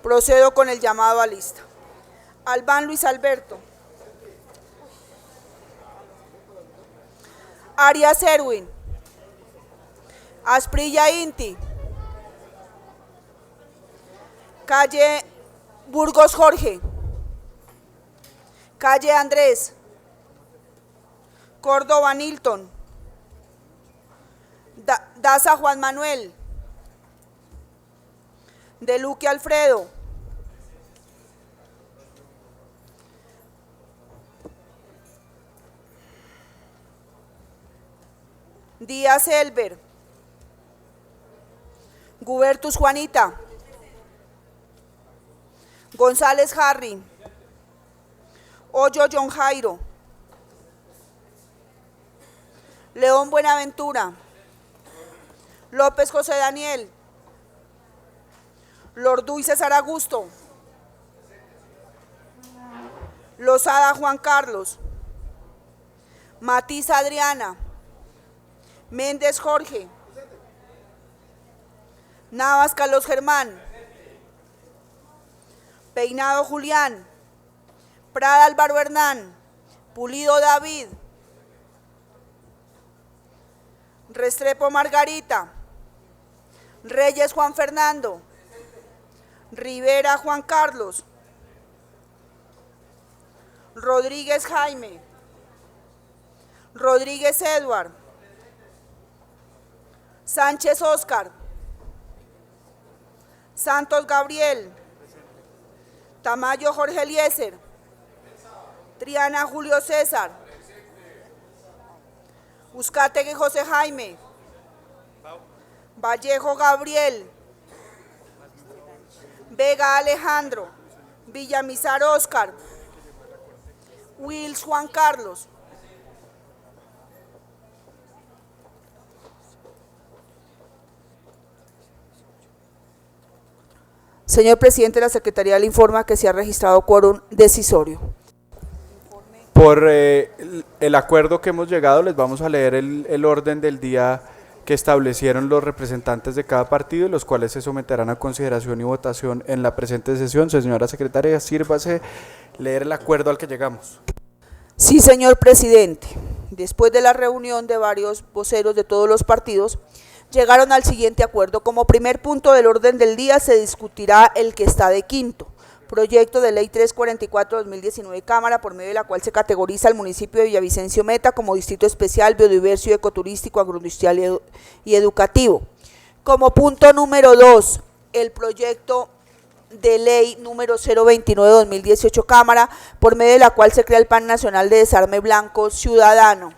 Procedo con el llamado a lista. Albán Luis Alberto. Arias Erwin. Asprilla Inti. Calle Burgos Jorge. Calle Andrés. Córdoba Nilton. Daza Juan Manuel. De Luque Alfredo. Díaz Elber. Gubertus Juanita. González Harry. Hoyo John Jairo. León Buenaventura. López José Daniel. Lorduy César Augusto. Lozada Juan Carlos. Matiz Adriana. Méndez Jorge. Navas Carlos Germán. Peinado Julián. Prada Álvaro Hernán. Pulido David. Restrepo Margarita. Reyes Juan Fernando. Rivera Juan Carlos. Rodríguez Jaime. Rodríguez Edward. Sánchez Óscar. Santos Gabriel. Tamayo Jorge Eliezer. Triana Julio César. Uzcategui José Jaime. Vallejo Gabriel. Vega Alejandro. Villamizar Óscar. Wills Juan Carlos. Señor presidente, la Secretaría le informa que se ha registrado quórum decisorio. Por el acuerdo que hemos llegado, les vamos a leer el orden del día que establecieron los representantes de cada partido, los cuales se someterán a consideración y votación en la presente sesión. Señora secretaria, sírvase leer el acuerdo al que llegamos. Sí, señor presidente. Después de la reunión de varios voceros de todos los partidos, llegaron al siguiente acuerdo. Como primer punto del orden del día se discutirá el que está de quinto. Proyecto de ley 344-2019 Cámara, por medio de la cual se categoriza al municipio de Villavicencio Meta como distrito especial, biodiverso y ecoturístico, agroindustrial y educativo. Como punto número 2, el proyecto de ley número 029-2018 Cámara, por medio de la cual se crea el Plan Nacional de Desarme Blanco Ciudadano.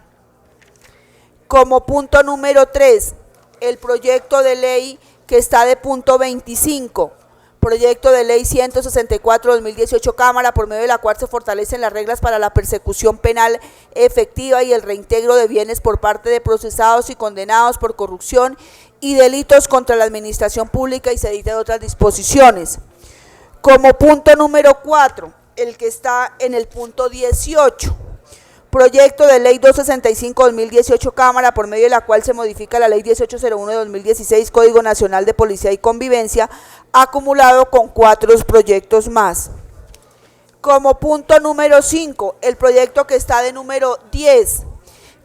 Como punto número 3, el proyecto de ley que está de punto 25, proyecto de ley 164-2018 Cámara, por medio de la cual se fortalecen las reglas para la persecución penal efectiva y el reintegro de bienes por parte de procesados y condenados por corrupción y delitos contra la administración pública y se dictan otras disposiciones. Como punto número 4, el que está en el punto 18, proyecto de ley 265-2018 Cámara, por medio de la cual se modifica la ley 1801-2016 Código Nacional de Policía y Convivencia, acumulado con 4 proyectos más. Como punto número 5, el proyecto que está de número 10,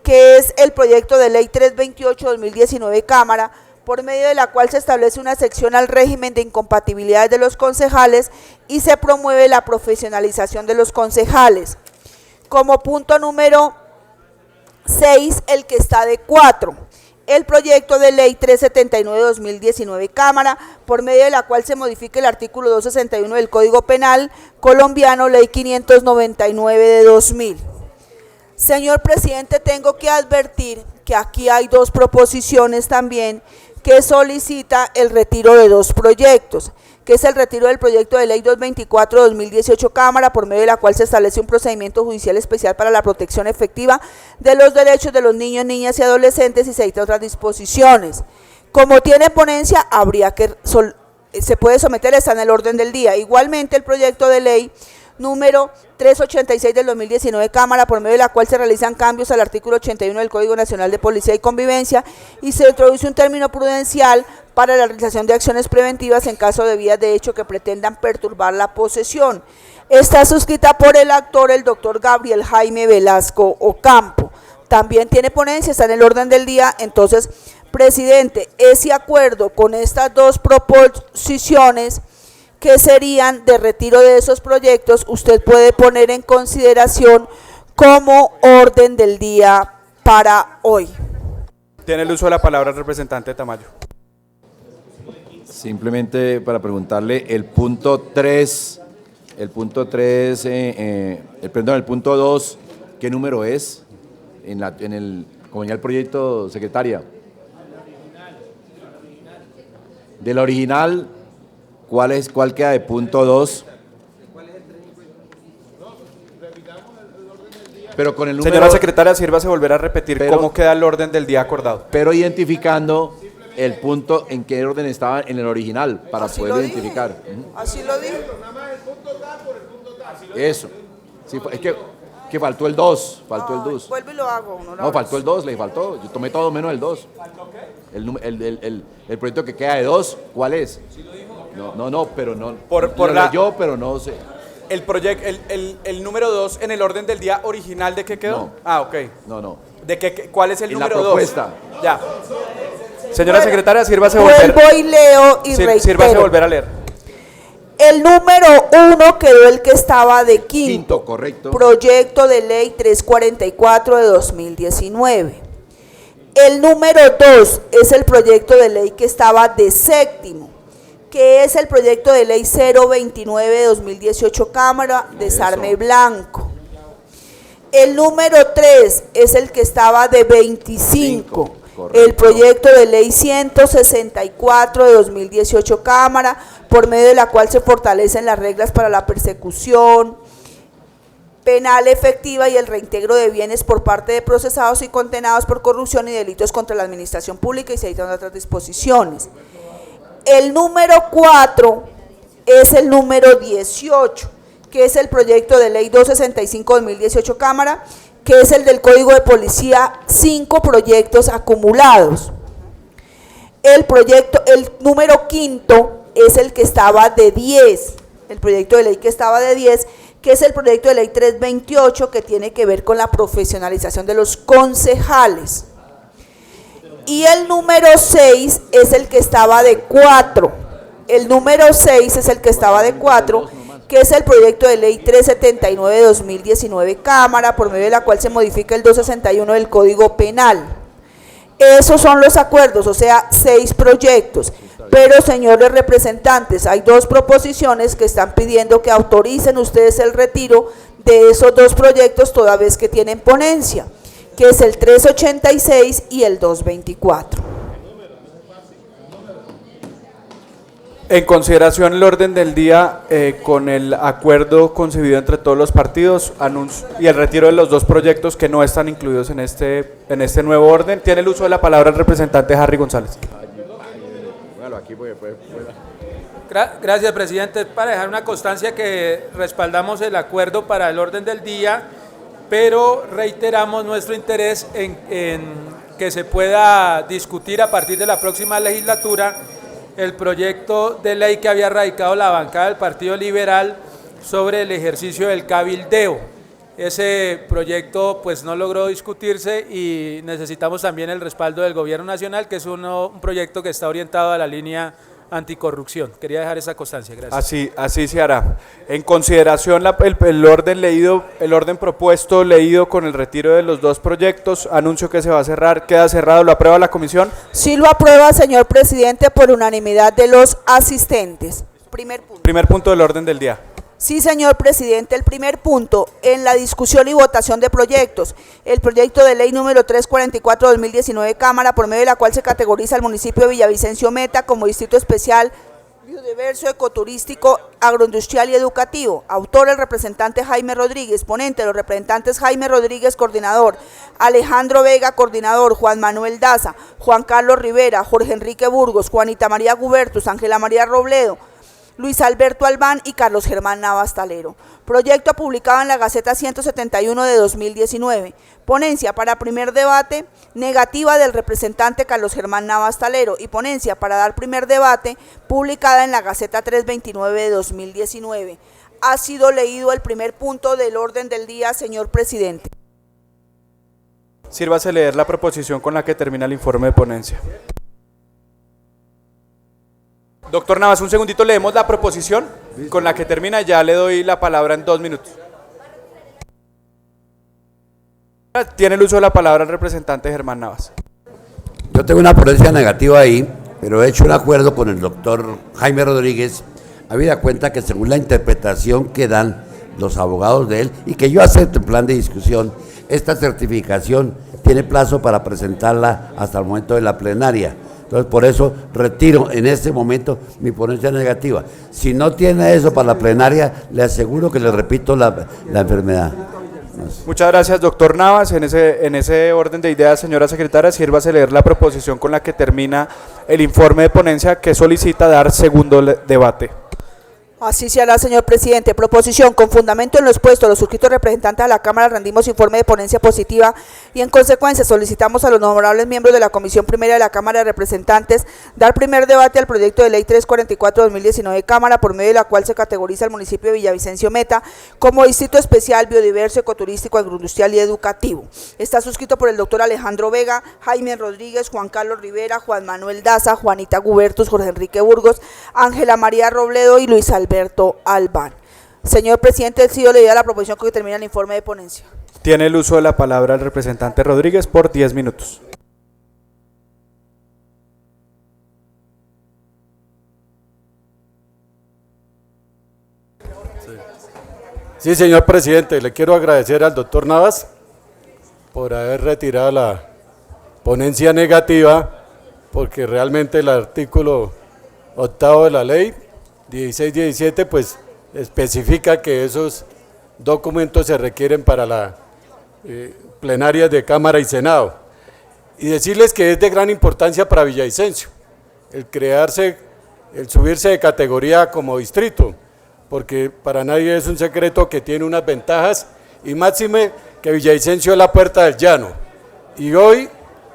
que es el proyecto de ley 328-2019 Cámara, por medio de la cual se establece una sección al régimen de incompatibilidades de los concejales y se promueve la profesionalización de los concejales. Como punto número 6, el que está de 4, el proyecto de ley 379-2019 Cámara, por medio de la cual se modifica el artículo 261 del Código Penal colombiano, ley 599 de 2000. Señor presidente, tengo que advertir que aquí hay 2 proposiciones también que solicita el retiro de 2 proyectos, que es el retiro del proyecto de ley 224-2018 Cámara, por medio de la cual se establece un procedimiento judicial especial para la protección efectiva de los derechos de los niños, niñas y adolescentes y se dictan otras disposiciones. Como tiene ponencia, se puede someter, está en el orden del día. Igualmente el proyecto de ley número 386 del 2019 Cámara, por medio de la cual se realizan cambios al artículo 81 del Código Nacional de Policía y Convivencia y se introduce un término prudencial para la realización de acciones preventivas en caso de vías de hecho que pretendan perturbar la posesión. Está suscrita por el actor, el doctor Gabriel Jaime Velasco Ocampo. También tiene ponencia, está en el orden del día. Entonces, presidente, ese acuerdo con estas dos proposiciones que serían de retiro de esos proyectos, usted puede poner en consideración como orden del día para hoy. Tiene el uso de la palabra el representante Tamayo. Simplemente para preguntarle el punto 3, el punto 2, ¿qué número es? Como ya el proyecto, secretaria. De la original, ¿cuál queda de punto 2? Pero con el número, señora secretaria, sírvase volver a repetir cómo queda el orden del día acordado. Pero identificando el punto en qué orden estaba en el original, para Así poder lo identificar. dije. Así lo dije. Eso. Sí, es que faltó el 2. Faltó el 2. Vuelvo y lo hago. No, faltó el 2, le faltó. Yo tomé todo menos el 2. El proyecto que queda de 2, ¿cuál es? No, pero no. Yo, pero no sé. El número 2 en el orden del día original, ¿de qué quedó? No. Ah, ok. No. ¿Cuál es el En número la 2? propuesta. Ya. Señora Bueno, secretaria, sírvase volver. Vuelvo y leo y reitero. Sírvase volver a leer. El número 1 quedó el que estaba de quinto. Correcto. Proyecto de ley 344 de 2019. El número 2 es el proyecto de ley que estaba de séptimo, que es el proyecto de ley 029 de 2018 Cámara, desarme blanco. El número 3 es el que estaba de 25. El proyecto de ley 164 de 2018 Cámara, por medio de la cual se fortalecen las reglas para la persecución penal efectiva y el reintegro de bienes por parte de procesados y condenados por corrupción y delitos contra la administración pública, y se dictan otras disposiciones. El número 4 es el número 18, que es el proyecto de ley 265 de 2018 Cámara, que es el del Código de Policía, 5 proyectos acumulados. El número 5 es el que estaba de 10, el proyecto de ley que estaba de 10, que es el proyecto de ley 328, que tiene que ver con la profesionalización de los concejales. Y el número 6 es el que estaba de 4. El número 6 es el que estaba de 4, que es el proyecto de ley 379 de 2019 Cámara, por medio de la cual se modifica el 261 del Código Penal. Esos son los acuerdos, o sea, 6 proyectos. Pero, señores representantes, hay 2 proposiciones que están pidiendo que autoricen ustedes el retiro de esos 2 proyectos toda vez que tienen ponencia, que es el 386 y el 224. En consideración el orden del día, con el acuerdo concebido entre todos los partidos y el retiro de los 2 proyectos que no están incluidos en este nuevo orden, tiene el uso de la palabra el representante Harry González. Gracias, presidente. Para dejar una constancia que respaldamos el acuerdo para el orden del día, pero reiteramos nuestro interés en que se pueda discutir a partir de la próxima legislatura el proyecto de ley que había radicado la bancada del Partido Liberal sobre el ejercicio del cabildeo. Ese proyecto pues no logró discutirse y necesitamos también el respaldo del Gobierno Nacional, que es un proyecto que está orientado a la línea anticorrupción. Quería dejar esa constancia, gracias. Así se hará. En consideración el orden propuesto leído con el retiro de los 2 proyectos, anuncio que se va a cerrar, queda cerrado, ¿lo aprueba la comisión? Sí lo aprueba, señor presidente, por unanimidad de los asistentes. Primer punto del orden del día. Sí, señor presidente, el primer punto, en la discusión y votación de proyectos, el proyecto de ley número 344 de 2019 Cámara, por medio de la cual se categoriza al municipio de Villavicencio Meta como distrito especial biodiverso, ecoturístico, agroindustrial y educativo. Autor el representante Jaime Rodríguez, ponente los representantes Jaime Rodríguez, coordinador, Alejandro Vega, coordinador, Juan Manuel Daza, Juan Carlos Rivera, Jorge Enrique Burgos, Juanita María Gubertus, Ángela María Robledo, Luis Alberto Albán y Carlos Germán Navas Talero. Proyecto publicado en la Gaceta 171 de 2019. Ponencia para primer debate, negativa del representante Carlos Germán Navas Talero, y ponencia para dar primer debate, publicada en la Gaceta 329 de 2019. Ha sido leído el primer punto del orden del día, señor presidente. Sírvase leer la proposición con la que termina el informe de ponencia. Doctor Navas, un segundito, leemos la proposición con la que termina, ya le doy la palabra en 2 minutos. Tiene el uso de la palabra el representante Germán Navas. Yo tengo una ponencia negativa ahí, pero he hecho un acuerdo con el doctor Jaime Rodríguez, habida cuenta que según la interpretación que dan los abogados de él, y que yo acepto en plan de discusión, esta certificación tiene plazo para presentarla hasta el momento de la plenaria. Entonces, por eso retiro en este momento mi ponencia negativa. Si no tiene eso para la plenaria, le aseguro que le repito la enfermedad. Muchas gracias, doctor Navas. En ese orden de ideas, señora secretaria, sírvase leer la proposición con la que termina el informe de ponencia que solicita dar segundo debate. Así se hará, señor presidente. Proposición: con fundamento en lo expuesto, los suscritos representantes de la Cámara rendimos informe de ponencia positiva y en consecuencia solicitamos a los honorables miembros de la Comisión Primera de la Cámara de Representantes dar primer debate al proyecto de ley 344-2019 de Cámara, por medio de la cual se categoriza el municipio de Villavicencio Meta como distrito especial, biodiverso, ecoturístico, agroindustrial y educativo. Está suscrito por el doctor Alejandro Vega, Jaime Rodríguez, Juan Carlos Rivera, Juan Manuel Daza, Juanita Gubertus, Jorge Enrique Burgos, Ángela María Robledo y Luis Alberto Albán. Señor presidente, ha sido leída la proposición con que termina el informe de ponencia. Tiene el uso de la palabra el representante Rodríguez por 10 minutos. Sí, señor presidente, le quiero agradecer al doctor Navas por haber retirado la ponencia negativa, porque realmente el artículo 8º de la ley 1617 pues especifica que esos documentos se requieren para la plenaria de Cámara y Senado. Y decirles que es de gran importancia para Villavicencio el subirse de categoría como distrito, porque para nadie es un secreto que tiene unas ventajas, y máxime que Villavicencio es la puerta del llano. Y hoy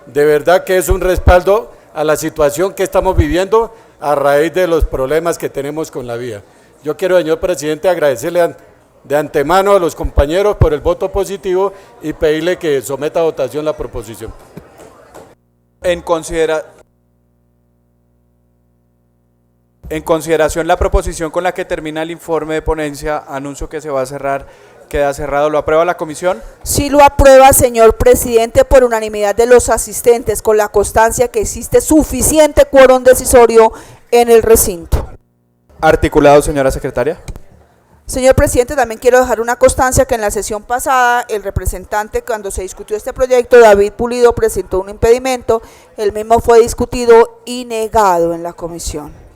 de verdad que es un respaldo a la situación que estamos viviendo a raíz de los problemas que tenemos con la vía. Yo quiero, señor presidente, agradecerle de antemano a los compañeros por el voto positivo y pedirle que someta a votación la proposición. En consideración la proposición con la que termina el informe de ponencia, anuncio que se va a cerrar. Queda cerrado. ¿Lo aprueba la comisión? Sí lo aprueba, señor presidente, por unanimidad de los asistentes, con la constancia que existe suficiente quórum decisorio en el recinto. Articulado, señora secretaria. Señor presidente, también quiero dejar una constancia que en la sesión pasada el representante, cuando se discutió este proyecto, David Pulido, presentó un impedimento. El mismo fue discutido y negado en la comisión.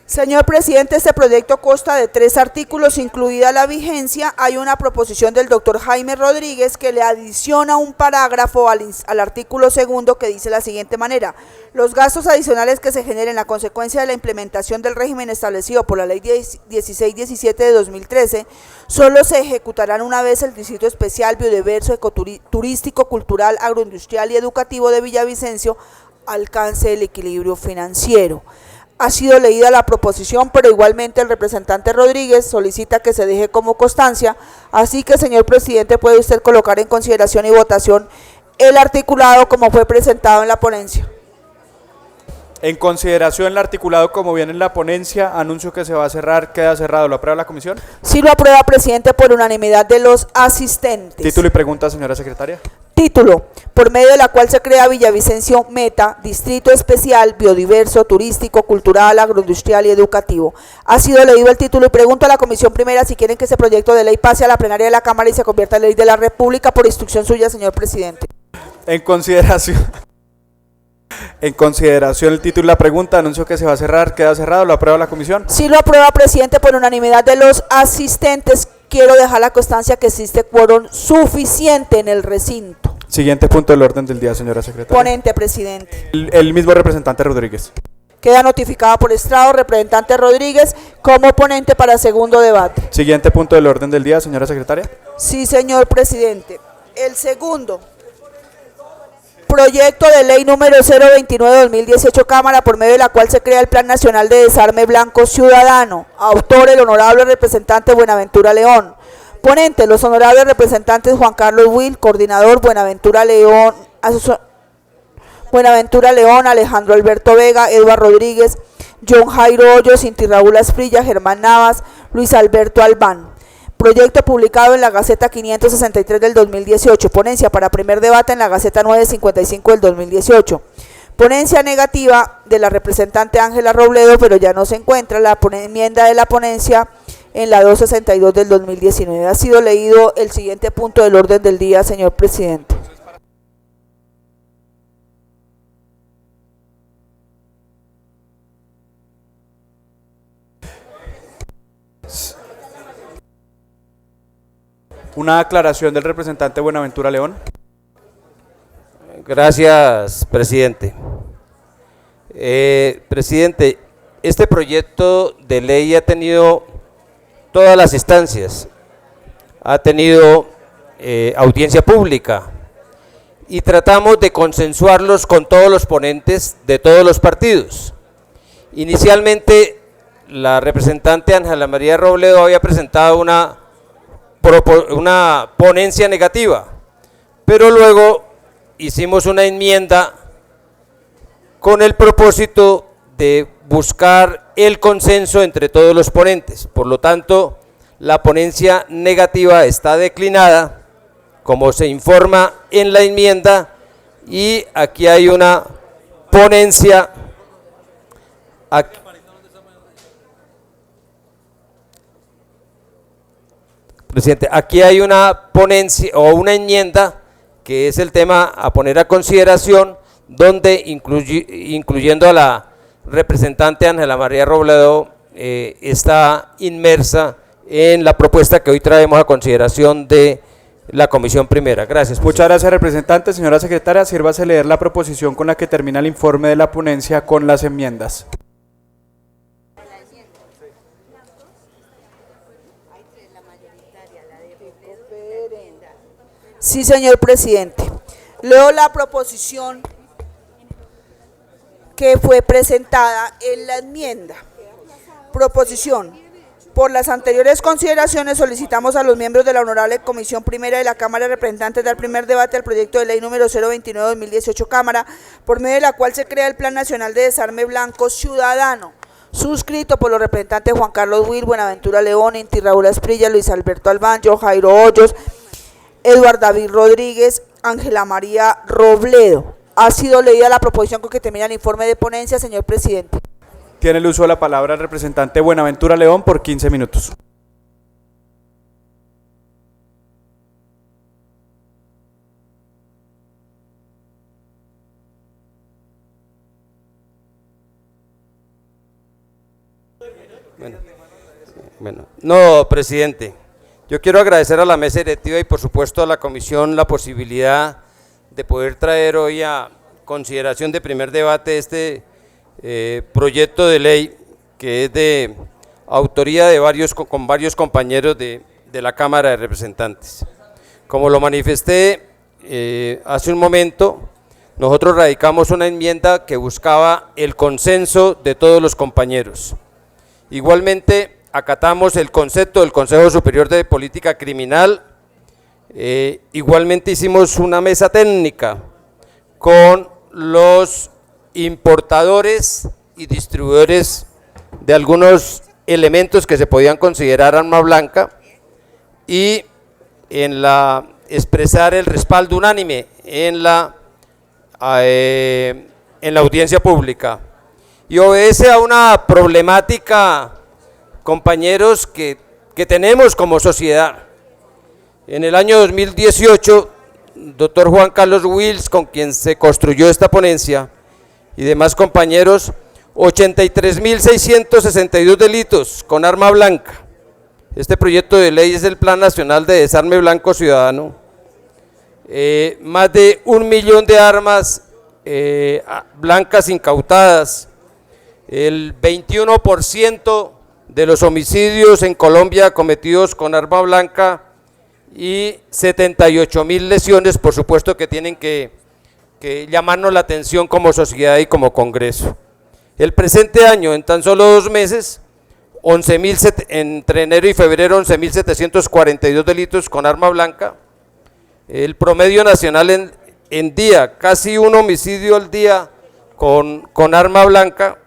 Señor presidente, este proyecto consta de 3 artículos, incluida la vigencia. Hay una proposición del doctor Jaime Rodríguez que le adiciona un parágrafo al artículo 2 que dice de la siguiente manera: los gastos adicionales que se generen a consecuencia de la implementación del régimen establecido por la ley 1617 de 2013 solo se ejecutarán una vez el distrito especial, biodiverso, ecoturístico, cultural, agroindustrial y educativo de Villavicencio alcance el equilibrio financiero. Ha sido leída la proposición, pero igualmente el representante Rodríguez solicita que se deje como constancia, así que, señor presidente, puede usted colocar en consideración y votación el articulado como fue presentado en la ponencia. En consideración el articulado como viene en la ponencia, anuncio que se va a cerrar. Queda cerrado. ¿Lo aprueba la comisión? Sí lo aprueba, presidente, por unanimidad de los asistentes. Título y pregunta, señora secretaria. Título: por medio de la cual se crea Villavicencio Meta, distrito especial, biodiverso, turístico, cultural, agroindustrial y educativo. Ha sido leído el título y pregunto a la Comisión Primera si quieren que ese proyecto de ley pase a la plenaria de la Cámara y se convierta en ley de la República, por instrucción suya, señor presidente. En consideración el título y la pregunta, anuncio que se va a cerrar. Queda cerrado. ¿Lo aprueba la comisión? Sí lo aprueba, presidente, por unanimidad de los asistentes. Quiero dejar la constancia que existe quórum suficiente en el recinto. Siguiente punto del orden del día, señora secretaria. Ponente, presidente. El mismo representante Rodríguez. Queda notificada por estrado, representante Rodríguez, como ponente para segundo debate. Siguiente punto del orden del día, señora secretaria. Sí, señor presidente. El segundo, proyecto de ley número 029-2018, Cámara, por medio de la cual se crea el Plan Nacional de Desarme Blanco Ciudadano. Autor, el honorable representante Buenaventura León. Ponente, los honorables representantes Juan Carlos Will, coordinador Buenaventura León, Alejandro Alberto Vega, Eduardo Rodríguez, John Jairo Hoyos, Inti Raúl Asprilla, Germán Navas, Luis Alberto Albán. Proyecto publicado en la Gaceta 563 del 2018. Ponencia para primer debate en la Gaceta 955 del 2018. Ponencia negativa de la representante Ángela Robledo, pero ya no se encuentra la enmienda de la ponencia en la 262 del 2019. Ha sido leído el siguiente punto del orden del día, señor presidente. Una aclaración del representante Buenaventura León. Gracias, presidente. Presidente, este proyecto de ley ha tenido todas las instancias, ha tenido audiencia pública y tratamos de consensuarlos con todos los ponentes de todos los partidos. Inicialmente, la representante Ángela María Robledo había presentado una ponencia negativa, pero luego hicimos una enmienda con el propósito de buscar el consenso entre todos los ponentes. Por lo tanto, la ponencia negativa está declinada, como se informa en la enmienda, y aquí hay una ponencia. Presidente, aquí hay una ponencia o una enmienda que es el tema a poner a consideración, donde incluyendo a la representante Ángela María Robledo está inmersa en la propuesta que hoy traemos a consideración de la Comisión Primera. Gracias. Muchas gracias, representante. Señora secretaria, sírvase leer la proposición con la que termina el informe de la ponencia con las enmiendas. Sí, señor presidente. Leo la proposición que fue presentada en la enmienda. Proposición. Por las anteriores consideraciones solicitamos a los miembros de la Honorable Comisión Primera de la Cámara de Representantes dar primer debate al proyecto de ley número 029-2018, Cámara, por medio de la cual se crea el Plan Nacional de Desarme Blanco Ciudadano, suscrito por los representantes Juan Carlos Will, Buenaventura León, Inti Raúl Asprilla, Luis Alberto Albán, John Jairo Hoyos, Eduardo David Rodríguez, Ángela María Robledo. Ha sido leída la proposición con que termina el informe de ponencia, señor presidente. Tiene el uso de la palabra el representante Buenaventura León por 15 minutos. Bueno, no, presidente. Yo quiero agradecer a la mesa directiva y por supuesto a la comisión la posibilidad de poder traer hoy a consideración de primer debate este proyecto de ley que es de autoría de varios compañeros de la Cámara de Representantes. Como lo manifesté hace un momento, nosotros radicamos una enmienda que buscaba el consenso de todos los compañeros. Igualmente, acatamos el concepto del Consejo Superior de Política Criminal. Igualmente hicimos una mesa técnica con los importadores y distribuidores de algunos elementos que se podían considerar arma blanca y en la expresar el respaldo unánime en la audiencia pública. Y obedece a una problemática, compañeros, que tenemos como sociedad. En el año 2018, doctor Juan Carlos Wills, con quien se construyó esta ponencia, y demás compañeros, 83.662 delitos con arma blanca. Este proyecto de ley es el Plan Nacional de Desarme Blanco Ciudadano. Más de 1 millón de armas blancas incautadas. el 21% de los homicidios en Colombia cometidos con arma blanca y 78.000 lesiones, por supuesto que tienen que llamarnos la atención como sociedad y como Congreso. El presente año, en tan solo 2 meses, entre enero y febrero, 11.742 delitos con arma blanca. El promedio nacional en día, casi un homicidio al día con arma blanca.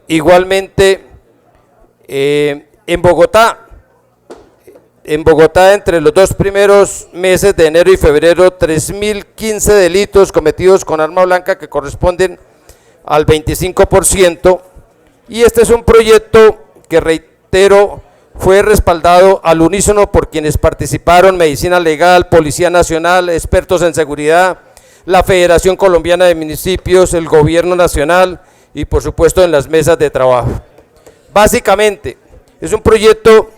Igualmente, en Bogotá, entre los 2 primeros meses de enero y febrero, 3.015 delitos cometidos con arma blanca, que corresponden al 25%, y este es un proyecto que, reitero, fue respaldado al unísono por quienes participaron: Medicina Legal, Policía Nacional, expertos en seguridad, la Federación Colombiana de Municipios, el Gobierno Nacional y por supuesto en las mesas de trabajo. Básicamente, es un proyecto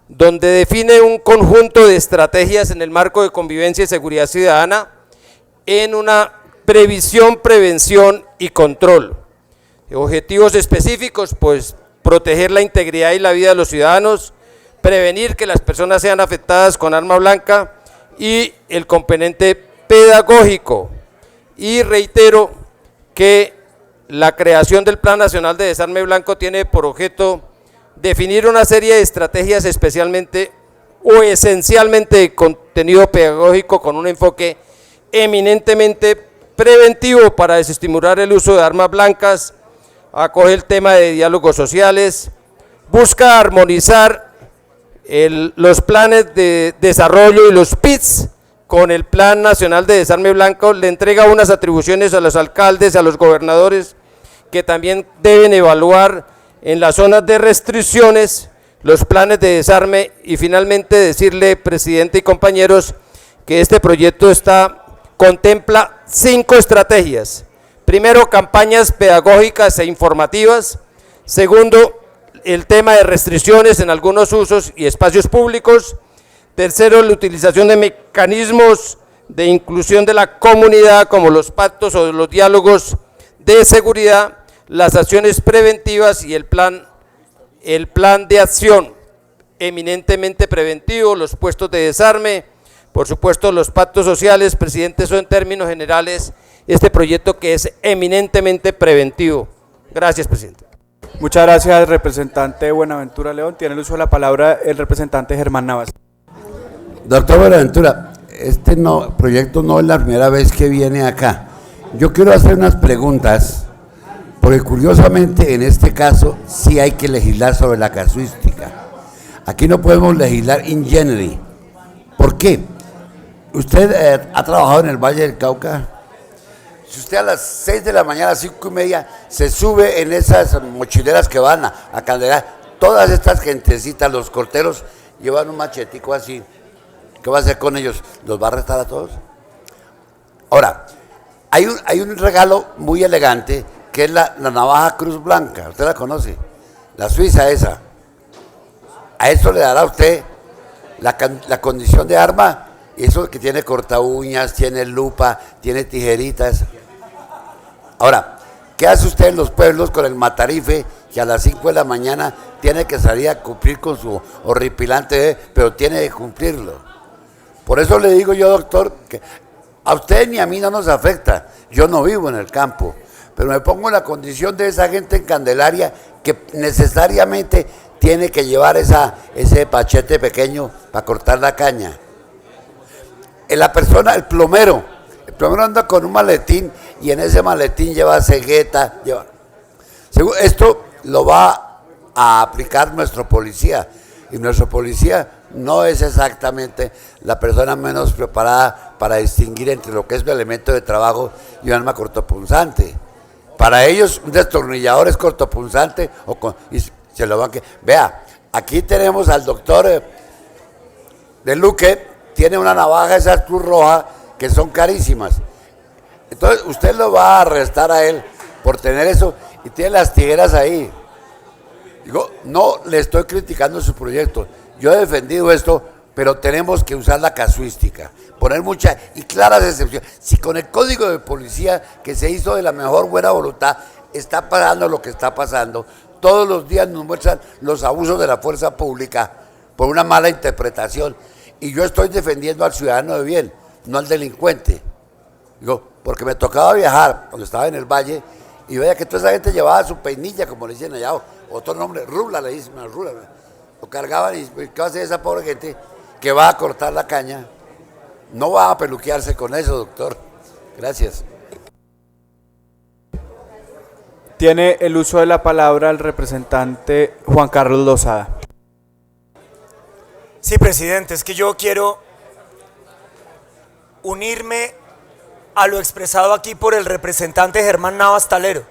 donde define un conjunto de estrategias en el marco de convivencia y seguridad ciudadana en una previsión, prevención y control. Objetivos específicos, pues proteger la integridad y la vida de los ciudadanos, prevenir que las personas sean afectadas con arma blanca y el componente pedagógico. Y reitero que la creación del Plan Nacional de Desarme Blanco tiene por objeto definir una serie de estrategias especialmente o esencialmente de contenido pedagógico con un enfoque eminentemente preventivo para desestimular el uso de armas blancas, acoge el tema de diálogos sociales, busca armonizar los planes de desarrollo y los PITS con el Plan Nacional de Desarme Blanco, le entrega unas atribuciones a los alcaldes, a los gobernadores, que también deben evaluar en las zonas de restricciones los planes de desarme, y finalmente decirle, presidente y compañeros, que este proyecto contempla 5 estrategias. Primero, campañas pedagógicas e informativas. Segundo, el tema de restricciones en algunos usos y espacios públicos. Tercero, la utilización de mecanismos de inclusión de la comunidad, como los pactos o los diálogos de seguridad, las acciones preventivas y el plan de acción eminentemente preventivo, los puestos de desarme, por supuesto los pactos sociales. Presidente, eso en términos generales este proyecto, que es eminentemente preventivo. Gracias, presidente. Muchas gracias, representante Buenaventura León. Tiene el uso de la palabra el representante Germán Navas. Doctor Buenaventura, este proyecto no es la primera vez que viene acá. Yo quiero hacer unas preguntas, porque curiosamente en este caso sí hay que legislar sobre la casuística. Aquí no podemos legislar in genere. ¿Por qué? Usted ha trabajado en el Valle del Cauca. Si usted a las 6 de la mañana, 5:30, se sube en esas mochileras que van a Candelaria, todas estas gentecitas, los corteros, llevan un machetico así. ¿Qué va a hacer con ellos? ¿Los va a arrestar a todos? Ahora, hay un regalo muy elegante, que es la navaja Cruz Blanca. ¿Usted la conoce? La suiza esa. A eso le dará a usted la condición de arma, eso que tiene corta uñas, tiene lupa, tiene tijeritas. Ahora, ¿qué hace usted en los pueblos con el matarife, que a las 5 de la mañana tiene que salir a cumplir con su horripilante, pero tiene que cumplirlo? Por eso le digo yo, doctor, que a usted ni a mí no nos afecta. Yo no vivo en el campo, pero me pongo en la condición de esa gente en Candelaria que necesariamente tiene que llevar ese pachete pequeño para cortar la caña. El plomero anda con un maletín y en ese maletín lleva cegueta. Esto lo va a aplicar nuestro policía, y nuestro policía no es exactamente la persona menos preparada para distinguir entre lo que es un elemento de trabajo y un arma cortopunzante. Para ellos un destornillador es cortopunzante y se lo van a... Vea, aquí tenemos al doctor de Luque, tiene una navaja, esa Cruz Roja, que son carísimas. Entonces usted lo va a arrestar a él por tener eso, y tiene las tijeras ahí. Digo, no le estoy criticando su proyecto, yo he defendido esto, pero tenemos que usar la casuística, poner muchas y claras excepciones. Si con el código de policía, que se hizo de la mejor buena voluntad, está pasando lo que está pasando. Todos los días nos muestran los abusos de la fuerza pública por una mala interpretación. Y yo estoy defendiendo al ciudadano de bien, no al delincuente. Digo, porque me tocaba viajar cuando estaba en el Valle y veía que toda esa gente llevaba su peinilla, como le dicen allá, otro nombre, rula, le dicen, rula. Lo cargaban y ¿qué va a hacer esa pobre gente que va a cortar la caña? No va a peluquearse con eso, doctor. Gracias. Tiene el uso de la palabra el representante Juan Carlos Lozada. Sí, presidente, es que yo quiero unirme a lo expresado aquí por el representante Germán Navas Talero.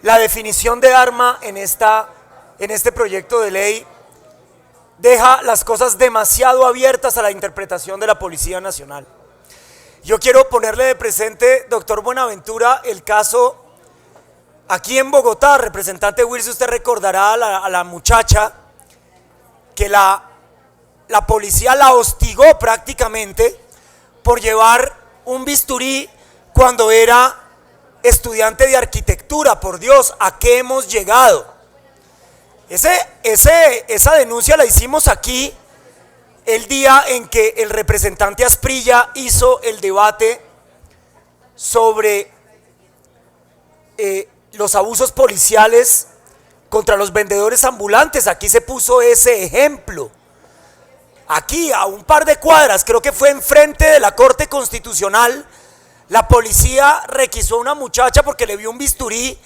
La definición de arma en este proyecto de ley deja las cosas demasiado abiertas a la interpretación de la Policía Nacional. Yo quiero ponerle de presente, doctor Buenaventura, el caso aquí en Bogotá. Representante Wilson, usted recordará a la muchacha que la policía la hostigó prácticamente por llevar un bisturí cuando era estudiante de arquitectura. Por Dios, ¿a qué hemos llegado? Esa denuncia la hicimos aquí el día en que el representante Asprilla hizo el debate sobre los abusos policiales contra los vendedores ambulantes. Aquí se puso ese ejemplo. Aquí, a un par de cuadras, creo que fue enfrente de la Corte Constitucional, la policía requisó a una muchacha porque le vio un bisturí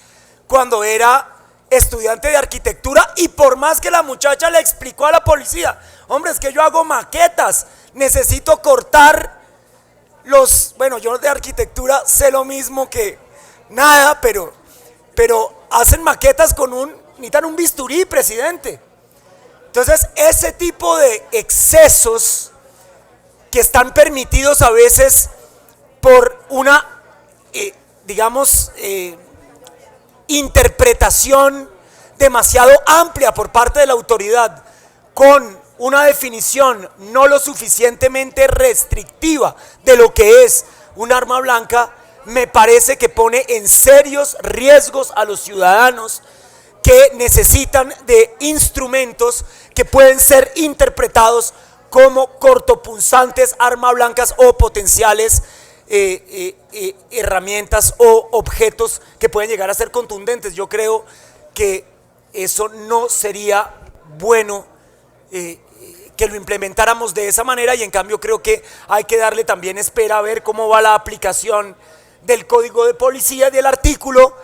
cuando era estudiante de arquitectura, y por más que la muchacha le explicó a la policía, hombre, es que yo hago maquetas, necesito cortar bueno, yo de arquitectura sé lo mismo que nada, pero hacen maquetas necesitan un bisturí, presidente. Entonces, ese tipo de excesos que están permitidos a veces por una, interpretación demasiado amplia por parte de la autoridad, con una definición no lo suficientemente restrictiva de lo que es un arma blanca, me parece que pone en serios riesgos a los ciudadanos que necesitan de instrumentos que pueden ser interpretados como cortopunzantes, armas blancas o potenciales herramientas o objetos que pueden llegar a ser contundentes. Yo creo que eso no sería bueno que lo implementáramos de esa manera, y en cambio creo que hay que darle también espera a ver cómo va la aplicación del Código de Policía y del artículo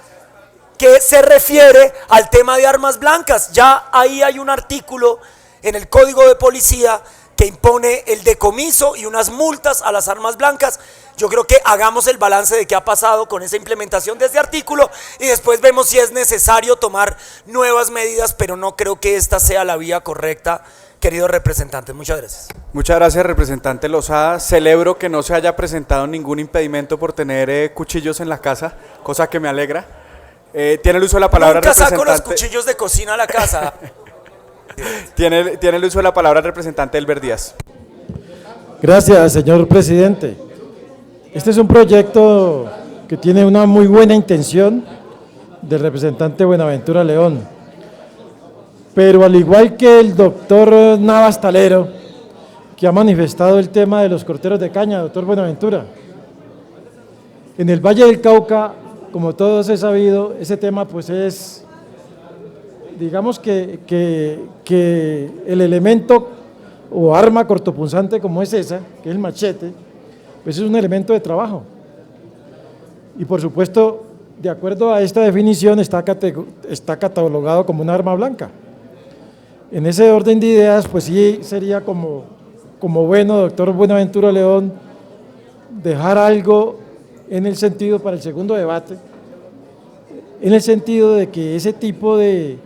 que se refiere al tema de armas blancas. Ya ahí hay un artículo en el Código de Policía que impone el decomiso y unas multas a las armas blancas. Yo creo que hagamos el balance de qué ha pasado con esa implementación de ese artículo y después vemos si es necesario tomar nuevas medidas, pero no creo que esta sea la vía correcta, queridos representantes. Muchas gracias. Muchas gracias, representante Lozada. Celebro que no se haya presentado ningún impedimento por tener cuchillos en la casa, cosa que me alegra. Tiene el uso de la palabra Nunca representante. saco los cuchillos de cocina a la casa. Tiene el uso de la palabra el representante Elber Díaz. Gracias, señor presidente. Este es un proyecto que tiene una muy buena intención del representante Buenaventura León, pero al igual que el doctor Navas Talero, que ha manifestado el tema de los corteros de caña, doctor Buenaventura, en el Valle del Cauca, como todos he sabido, ese tema pues es, digamos que el elemento o arma cortopunzante como es esa, que es el machete, pues es un elemento de trabajo. Y por supuesto, de acuerdo a esta definición, está catalogado como un arma blanca. En ese orden de ideas, pues sí sería como bueno, doctor Buenaventura León, dejar algo en el sentido para el segundo debate, en el sentido de que ese tipo de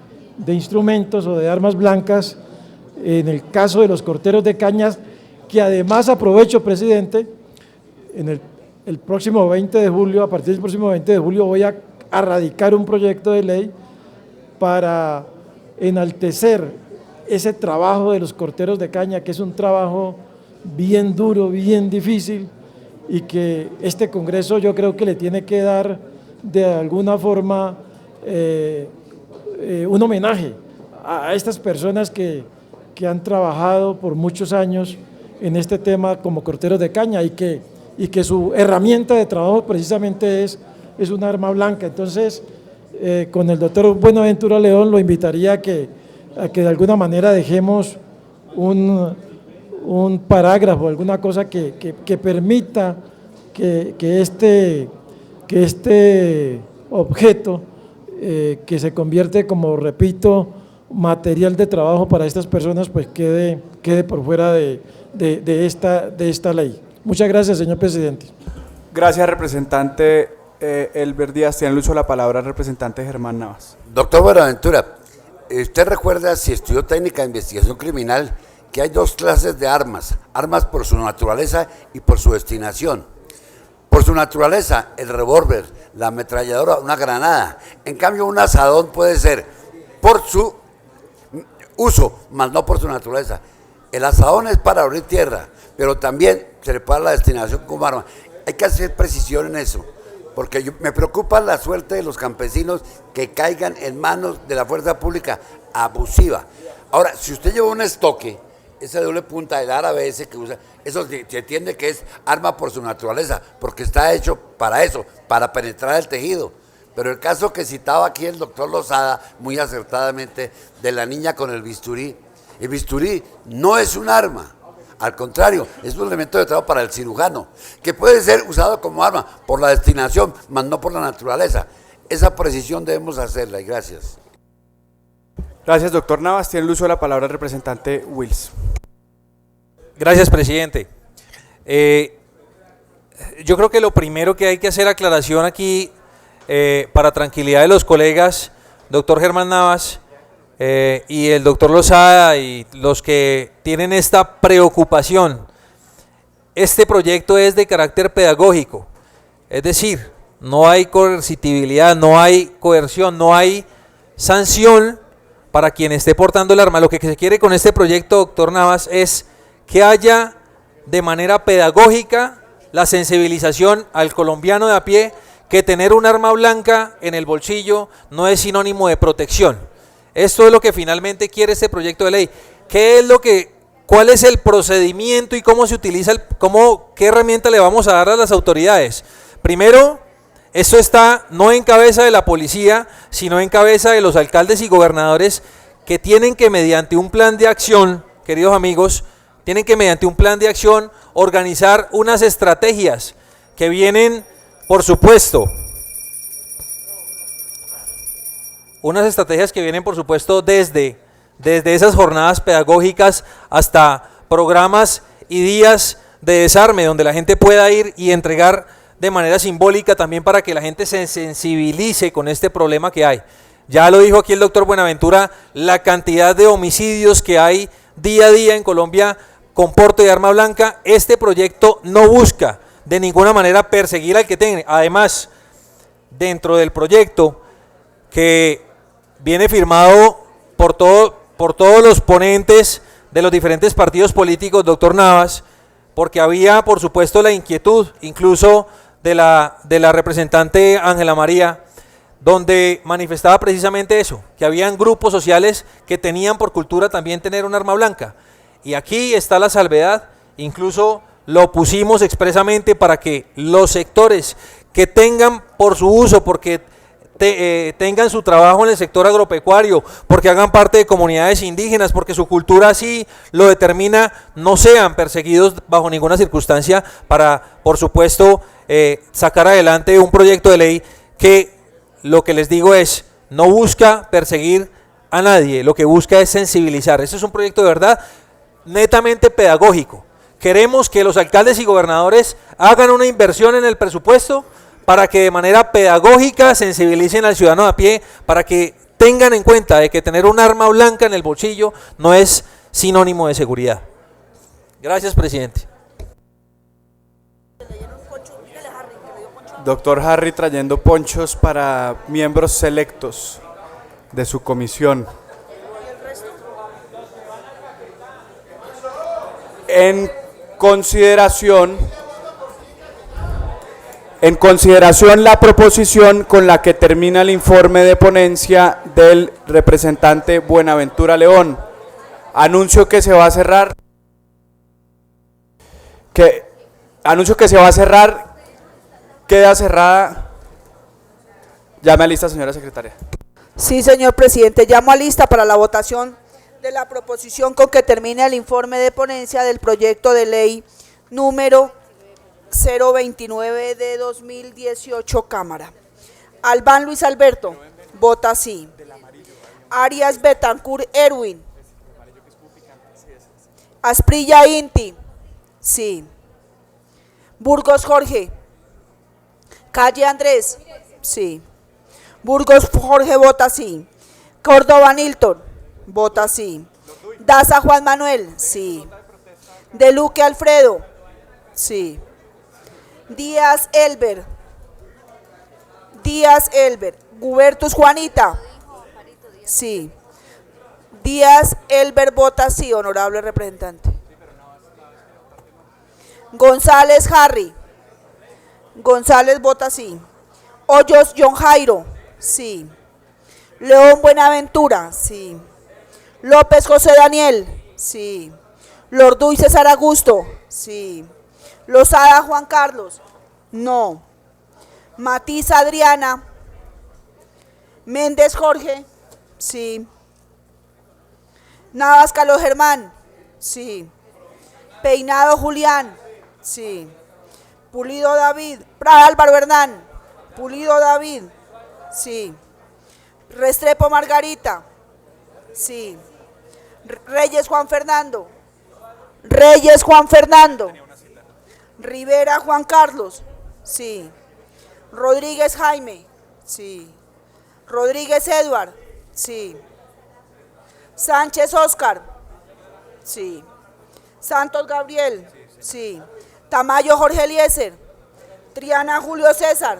instrumentos o de armas blancas, en el caso de los corteros de cañas, que además aprovecho, presidente, en el próximo 20 de julio, a partir del próximo 20 de julio voy a radicar un proyecto de ley para enaltecer ese trabajo de los corteros de caña, que es un trabajo bien duro, bien difícil, y que este Congreso yo creo que le tiene que dar de alguna forma un homenaje a estas personas que han trabajado por muchos años en este tema como corteros de caña y que su herramienta de trabajo precisamente es un arma blanca. Entonces, con el doctor Buenaventura León lo invitaría a que de alguna manera dejemos un parágrafo, alguna cosa que permita que este objeto que se convierte, como repito, material de trabajo para estas personas, pues quede por fuera de esta ley. Muchas gracias, señor presidente. Gracias, representante Elber Díaz. Tiene el uso de la palabra el representante Germán Navas. Doctor Buenaventura, usted recuerda, si estudió técnica de investigación criminal, que hay dos clases de armas: armas por su naturaleza y por su destinación. Por su naturaleza, el revólver, la ametralladora, una granada. En cambio, un asadón puede ser por su uso, más no por su naturaleza. El asadón es para abrir tierra, pero también se le puede dar la destinación como arma. Hay que hacer precisión en eso, porque me preocupa la suerte de los campesinos que caigan en manos de la fuerza pública abusiva. Ahora, si usted lleva un estoque, esa doble punta del árabe ese que usa, eso se entiende que es arma por su naturaleza, porque está hecho para eso, para penetrar el tejido. Pero el caso que citaba aquí el doctor Lozada, muy acertadamente, de la niña con el bisturí no es un arma, al contrario, es un elemento de trabajo para el cirujano, que puede ser usado como arma por la destinación, más no por la naturaleza. Esa precisión debemos hacerla, y gracias. Gracias, doctor Navas. Tiene el uso de la palabra el representante Wills. Gracias, presidente. Yo creo que lo primero que hay que hacer aclaración aquí, para tranquilidad de los colegas, doctor Germán Navas y el doctor Lozada y los que tienen esta preocupación, este proyecto es de carácter pedagógico, es decir, no hay coercitividad, no hay coerción, no hay sanción para quien esté portando el arma. Lo que se quiere con este proyecto, doctor Navas, es que haya de manera pedagógica la sensibilización al colombiano de a pie que tener un arma blanca en el bolsillo no es sinónimo de protección. Esto es lo que finalmente quiere este proyecto de ley. ¿Cuál es el procedimiento y cómo se utiliza, qué herramienta le vamos a dar a las autoridades? Primero, esto está no en cabeza de la policía, sino en cabeza de los alcaldes y gobernadores, que tienen que, mediante un plan de acción, queridos amigos, organizar unas estrategias que vienen, por supuesto, desde esas jornadas pedagógicas hasta programas y días de desarme, donde la gente pueda ir y entregar de manera simbólica también para que la gente se sensibilice con este problema que hay. Ya lo dijo aquí el doctor Buenaventura, la cantidad de homicidios que hay día a día en Colombia con porte de arma blanca. Este proyecto no busca de ninguna manera perseguir al que tenga. Además, dentro del proyecto, que viene firmado por todos los ponentes de los diferentes partidos políticos, doctor Navas, porque había, por supuesto, la inquietud, incluso de la representante Ángela María, donde manifestaba precisamente eso, que habían grupos sociales que tenían por cultura también tener un arma blanca. Y aquí está la salvedad, incluso lo pusimos expresamente para que los sectores que tengan por su uso, porque tengan su trabajo en el sector agropecuario, porque hagan parte de comunidades indígenas, porque su cultura así lo determina, no sean perseguidos bajo ninguna circunstancia, para, por supuesto, sacar adelante un proyecto de ley que, lo que les digo es, no busca perseguir a nadie, lo que busca es sensibilizar. Este es un proyecto de verdad netamente pedagógico. Queremos que los alcaldes y gobernadores hagan una inversión en el presupuesto para que de manera pedagógica sensibilicen al ciudadano a pie, para que tengan en cuenta de que tener un arma blanca en el bolsillo no es sinónimo de seguridad. Gracias, presidente. Doctor Harry trayendo ponchos para miembros selectos de su comisión. En consideración En consideración la proposición con la que termina el informe de ponencia del representante Buenaventura León. Anuncio que se va a cerrar. Queda cerrada. Llame a lista, señora secretaria. Sí, señor presidente, llamo a lista para la votación de la proposición con que termina el informe de ponencia del proyecto de ley número 029 de 2018, Cámara. Albán Luis Alberto, vota sí. Arias Betancourt Erwin. Asprilla Inti, sí. Burgos Jorge. Calle Andrés, sí. Burgos Jorge vota sí. Córdoba Nilton, vota sí. Daza Juan Manuel, sí. De Luque Alfredo, sí. Díaz Elber. Gubertus Juanita, sí. Díaz Elber vota sí, honorable representante. González Harry. González vota sí. Hoyos John Jairo, sí. León Buenaventura, sí. López José Daniel, sí. Lorduy César Augusto, sí. Lozada Juan Carlos, no. Matiz Adriana. Méndez Jorge, sí. Navas Carlos Germán, sí. Peinado Julián, sí. Pulido David. Prada Álvaro Hernán, Pulido David, sí. Restrepo Margarita, sí. Reyes Juan Fernando. Rivera Juan Carlos, sí. Rodríguez Jaime, sí. Rodríguez Edward, sí. Sánchez Oscar, sí. Santos Gabriel, sí. Tamayo Jorge Eliezer. Triana Julio César,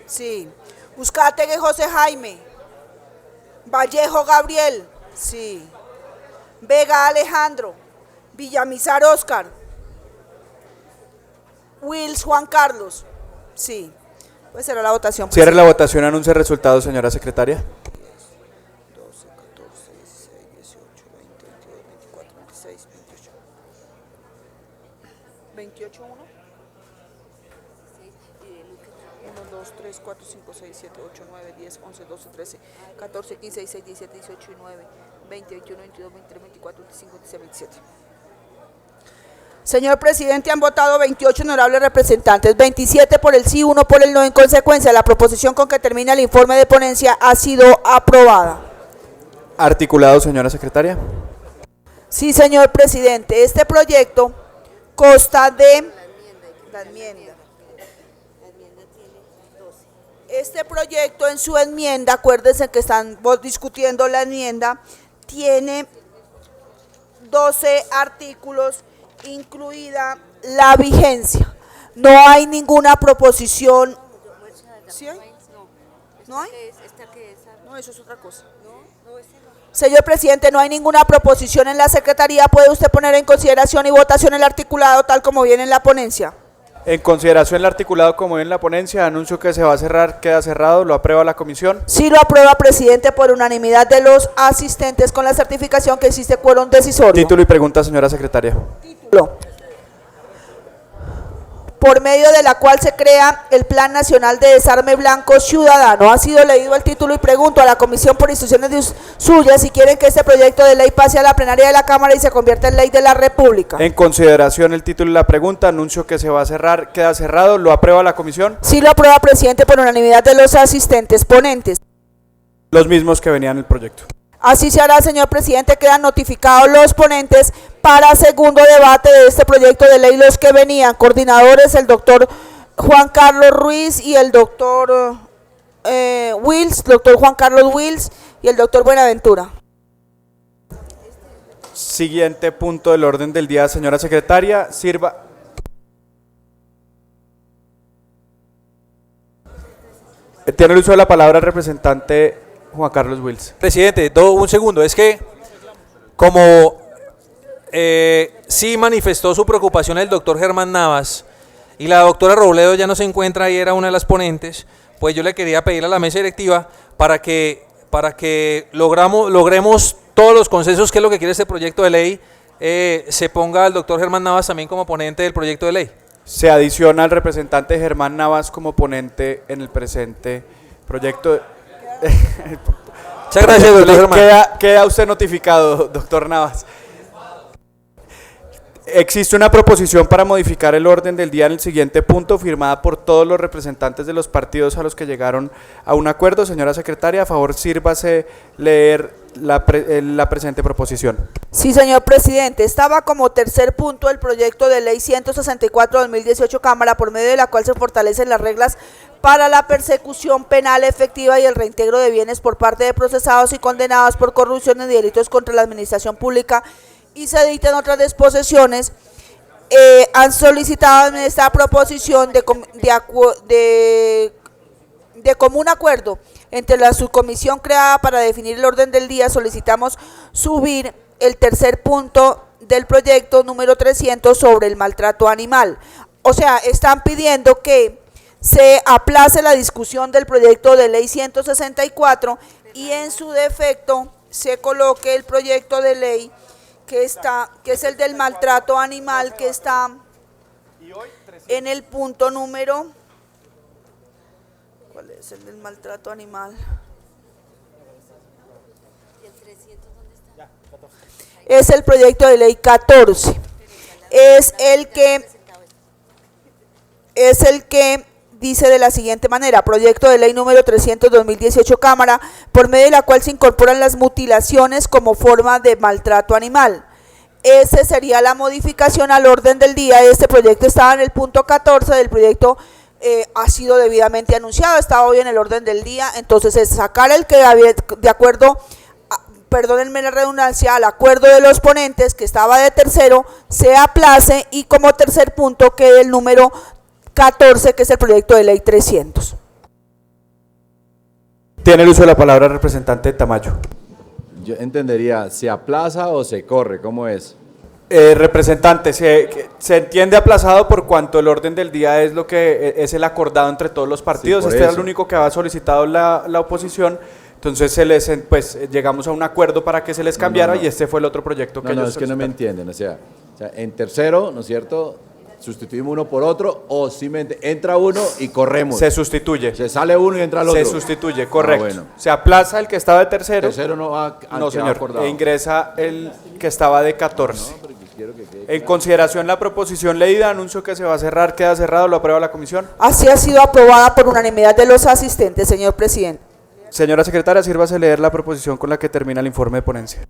sí. Uzcategui José Jaime. Vallejo Gabriel, sí. Vega Alejandro. Villamizar Oscar. Wills Juan Carlos, sí. Pues será la votación. Cierre la votación, anuncie el resultado, señora secretaria. 12, 14, 16, 18, 20, 22, 24, 26, 28. 28, 1. 1, 2, 3, 4, 5, 6, 7, 8, 9, 10, 11, 12, 13, 14, 15, 16, 17, 18 y 9, 20, 21, 22, 23, 24, 25, 26, 27. Señor presidente, han votado 28 honorables representantes, 27 por el sí, 1 por el no. En consecuencia, la proposición con que termina el informe de ponencia ha sido aprobada. Articulado, señora secretaria. Sí, señor presidente. Este proyecto consta de la enmienda. Este proyecto en su enmienda, acuérdense que estamos discutiendo la enmienda, tiene 12 artículos, incluida la vigencia. No hay ninguna proposición. ¿Sí hay? ¿No hay? No, eso es otra cosa. Señor presidente, no hay ninguna proposición en la secretaría. ¿Puede usted poner en consideración y votación el articulado tal como viene en la ponencia? En consideración el articulado como viene en la ponencia, anuncio que se va a cerrar, queda cerrado, lo aprueba la comisión. Sí, lo aprueba, presidente, por unanimidad de los asistentes con la certificación que existe quórum decisorio. Título y pregunta, señora secretaria. Título. Por medio de la cual se crea el Plan Nacional de Desarme Blanco Ciudadano. Ha sido leído el título y pregunto a la comisión por instrucciones suyas si quieren que este proyecto de ley pase a la plenaria de la Cámara y se convierta en ley de la República. En consideración el título y la pregunta, anuncio que se va a cerrar, queda cerrado, lo aprueba la comisión. Sí, lo aprueba, presidente, por unanimidad de los asistentes ponentes. Los mismos que venían en el proyecto. Así se hará, señor presidente. Quedan notificados los ponentes para segundo debate de este proyecto de ley, los que venían coordinadores, el doctor Juan Carlos Ruiz y el doctor Juan Carlos Wills y el doctor Buenaventura. Siguiente punto del orden del día, señora secretaria, sirva. Tiene el uso de la palabra el representante Juan Carlos Wills. Presidente, un segundo, es que como sí manifestó su preocupación el doctor Germán Navas y la doctora Robledo ya no se encuentra ahí, era una de las ponentes, pues yo le quería pedir a la mesa directiva para que logremos todos los consensos, que es lo que quiere este proyecto de ley, se ponga al doctor Germán Navas también como ponente del proyecto de ley. Se adiciona al representante Germán Navas como ponente en el presente proyecto. Muchas gracias, doctor Germán. Queda usted notificado, doctor Navas. Existe una proposición para modificar el orden del día en el siguiente punto, firmada por todos los representantes de los partidos a los que llegaron a un acuerdo. Señora secretaria, a favor, sírvase leer la presente proposición. Sí, señor presidente. Estaba como tercer punto el proyecto de ley 164/2018 Cámara, por medio de la cual se fortalecen las reglas para la persecución penal efectiva y el reintegro de bienes por parte de procesados y condenados por corrupción y delitos contra la administración pública, y se dictan otras disposiciones. Han solicitado en esta proposición de común acuerdo entre la subcomisión creada para definir el orden del día. Solicitamos subir el tercer punto del proyecto número 300 sobre el maltrato animal. O sea, están pidiendo que se aplace la discusión del proyecto de ley 164 y en su defecto se coloque el proyecto de ley que es el del maltrato animal, que está en el punto número. ¿Cuál es el del maltrato animal? Es el proyecto de ley 14. Es el que dice de la siguiente manera: proyecto de ley número 300/2018 Cámara, por medio de la cual se incorporan las mutilaciones como forma de maltrato animal. Esa sería la modificación al orden del día. Este proyecto estaba en el punto 14 del proyecto, ha sido debidamente anunciado, estaba hoy en el orden del día. Entonces es sacar el que había, de acuerdo, perdónenme la redundancia, al acuerdo de los ponentes, que estaba de tercero, se aplace, y como tercer punto quede el número 14, que es el proyecto de ley 300. Tiene el uso de la palabra el representante Tamayo. Yo entendería, ¿se aplaza o se corre? ¿Cómo es? Representante, se entiende aplazado por cuanto el orden del día es lo que es el acordado entre todos los partidos. Sí, este era el único que había solicitado la oposición. Entonces llegamos a un acuerdo para que se les cambiara, y este fue el otro proyecto que ellos es que no me solicitaron. entienden. O sea, en tercero, ¿no es cierto?, sustituimos uno por otro, o simplemente entra uno y corremos. Se sustituye. Se sale uno y entra el otro. Se sustituye, correcto. Bueno. Se aplaza el que estaba de tercero. Tercero no va a No, señor. acordado. E ingresa el que estaba de 14. No, pero quiero que quede En claro. consideración la proposición leída, anuncio que se va a cerrar. Queda cerrado. Lo aprueba la comisión. Así ha sido aprobada por unanimidad de los asistentes, señor presidente. Señora secretaria, sírvase leer la proposición con la que termina el informe de ponencia.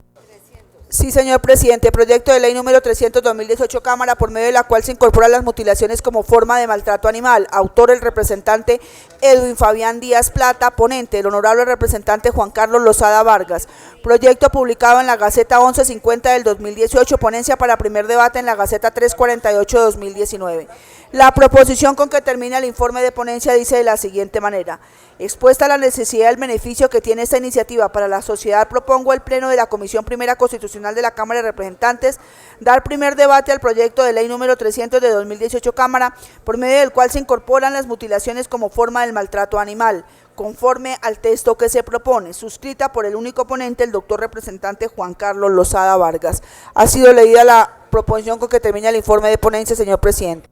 Sí, señor presidente. Proyecto de ley número 300/2018 Cámara, por medio de la cual se incorporan las mutilaciones como forma de maltrato animal. Autor el representante Edwin Fabián Díaz Plata. Ponente el honorable representante Juan Carlos Lozada Vargas. Proyecto publicado en la Gaceta 1150 del 2018. Ponencia para primer debate en la Gaceta 348 de 2019. La proposición con que termina el informe de ponencia dice de la siguiente manera: expuesta la necesidad y el beneficio que tiene esta iniciativa para la sociedad, propongo al Pleno de la Comisión Primera Constitucional de la Cámara de Representantes dar primer debate al proyecto de ley número 300 de 2018 Cámara, por medio del cual se incorporan las mutilaciones como forma del maltrato animal, conforme al texto que se propone, suscrita por el único ponente, el doctor representante Juan Carlos Lozada Vargas. Ha sido leída la proposición con que termina el informe de ponencia, señor presidente.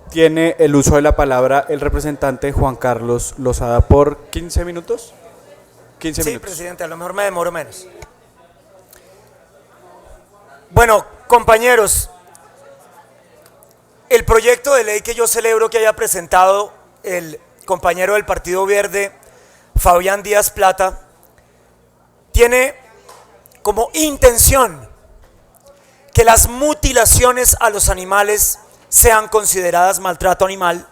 Tiene el uso de la palabra el representante Juan Carlos Lozada por 15 minutos. 15 Sí, minutos. presidente, a lo mejor me demoro menos. Bueno, compañeros, el proyecto de ley que yo celebro que haya presentado el compañero del Partido Verde, Fabián Díaz Plata, tiene como intención que las mutilaciones a los animales sean consideradas maltrato animal,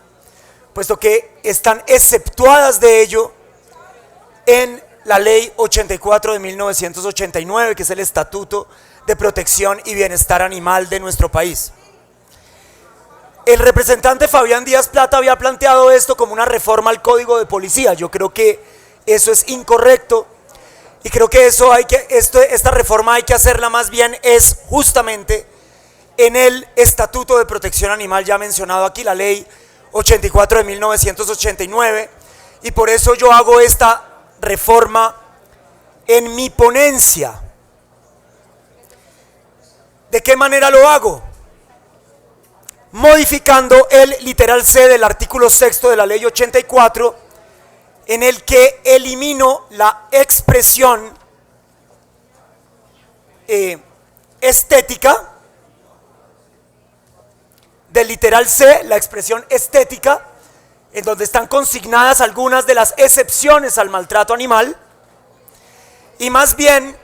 puesto que están exceptuadas de ello en la ley 84 de 1989, que es el Estatuto de Protección y Bienestar Animal de nuestro país. El representante Fabián Díaz Plata había planteado esto como una reforma al Código de Policía. Yo creo que eso es incorrecto, y creo que esta reforma hay que hacerla más bien es justamente en el Estatuto de Protección Animal ya mencionado aquí, la Ley 84 de 1989, y por eso yo hago esta reforma en mi ponencia. ¿De qué manera lo hago? Modificando el literal C del artículo 6º de la Ley 84, en el que elimino la expresión estética del literal C, la expresión estética, en donde están consignadas algunas de las excepciones al maltrato animal, y más bien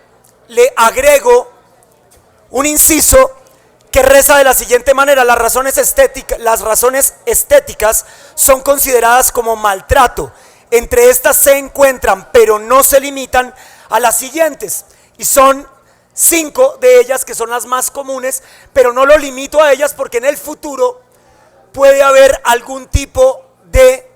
le agrego un inciso que reza de la siguiente manera: las razones estéticas son consideradas como maltrato. Entre estas se encuentran, pero no se limitan a las siguientes, y son 5 de ellas que son las más comunes, pero no lo limito a ellas porque en el futuro puede haber algún tipo de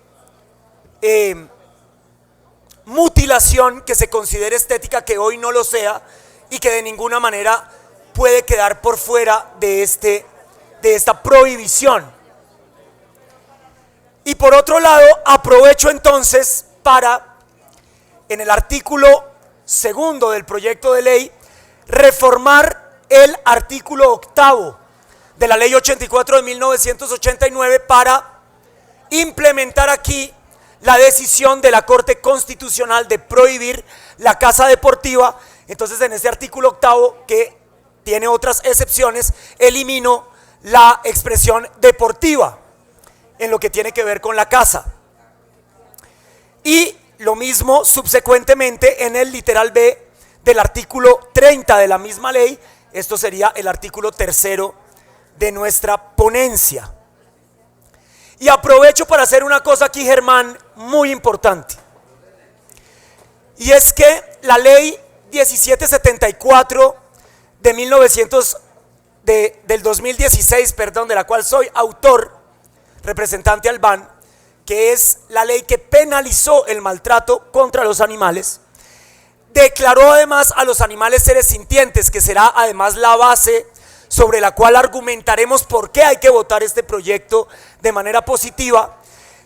mutilación que se considere estética que hoy no lo sea y que de ninguna manera puede quedar por fuera de esta prohibición. Y por otro lado, aprovecho entonces para, en el artículo 2 del proyecto de ley, reformar el artículo 8º de la Ley 84 de 1989 para implementar aquí la decisión de la Corte Constitucional de prohibir la caza deportiva. Entonces, en este artículo 8º, que tiene otras excepciones, elimino la expresión deportiva en lo que tiene que ver con la caza. Y lo mismo subsecuentemente en el literal B del artículo 30 de la misma ley. Esto sería el artículo 3º de nuestra ponencia. Y aprovecho para hacer una cosa aquí, Germán, muy importante. Y es que la ley 1774 del 2016, de la cual soy autor, representante Albán, que es la ley que penalizó el maltrato contra los animales, declaró además a los animales seres sintientes, que será además la base sobre la cual argumentaremos por qué hay que votar este proyecto de manera positiva.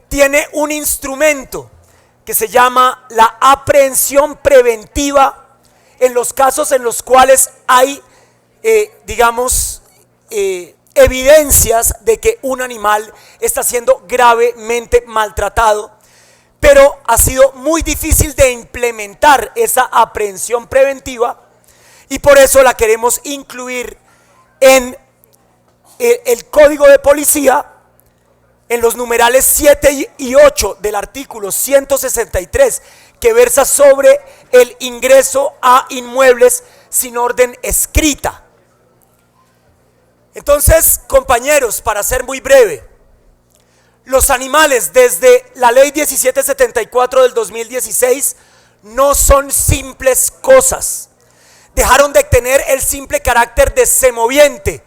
Tiene un instrumento que se llama la aprehensión preventiva en los casos en los cuales hay, evidencias de que un animal está siendo gravemente maltratado, pero ha sido muy difícil de implementar esa aprehensión preventiva, y por eso la queremos incluir en el Código de Policía, en los numerales 7 y 8 del artículo 163, que versa sobre el ingreso a inmuebles sin orden escrita. Entonces, compañeros, para ser muy breve, los animales desde la ley 1774 del 2016 no son simples cosas. Dejaron de tener el simple carácter de semoviente.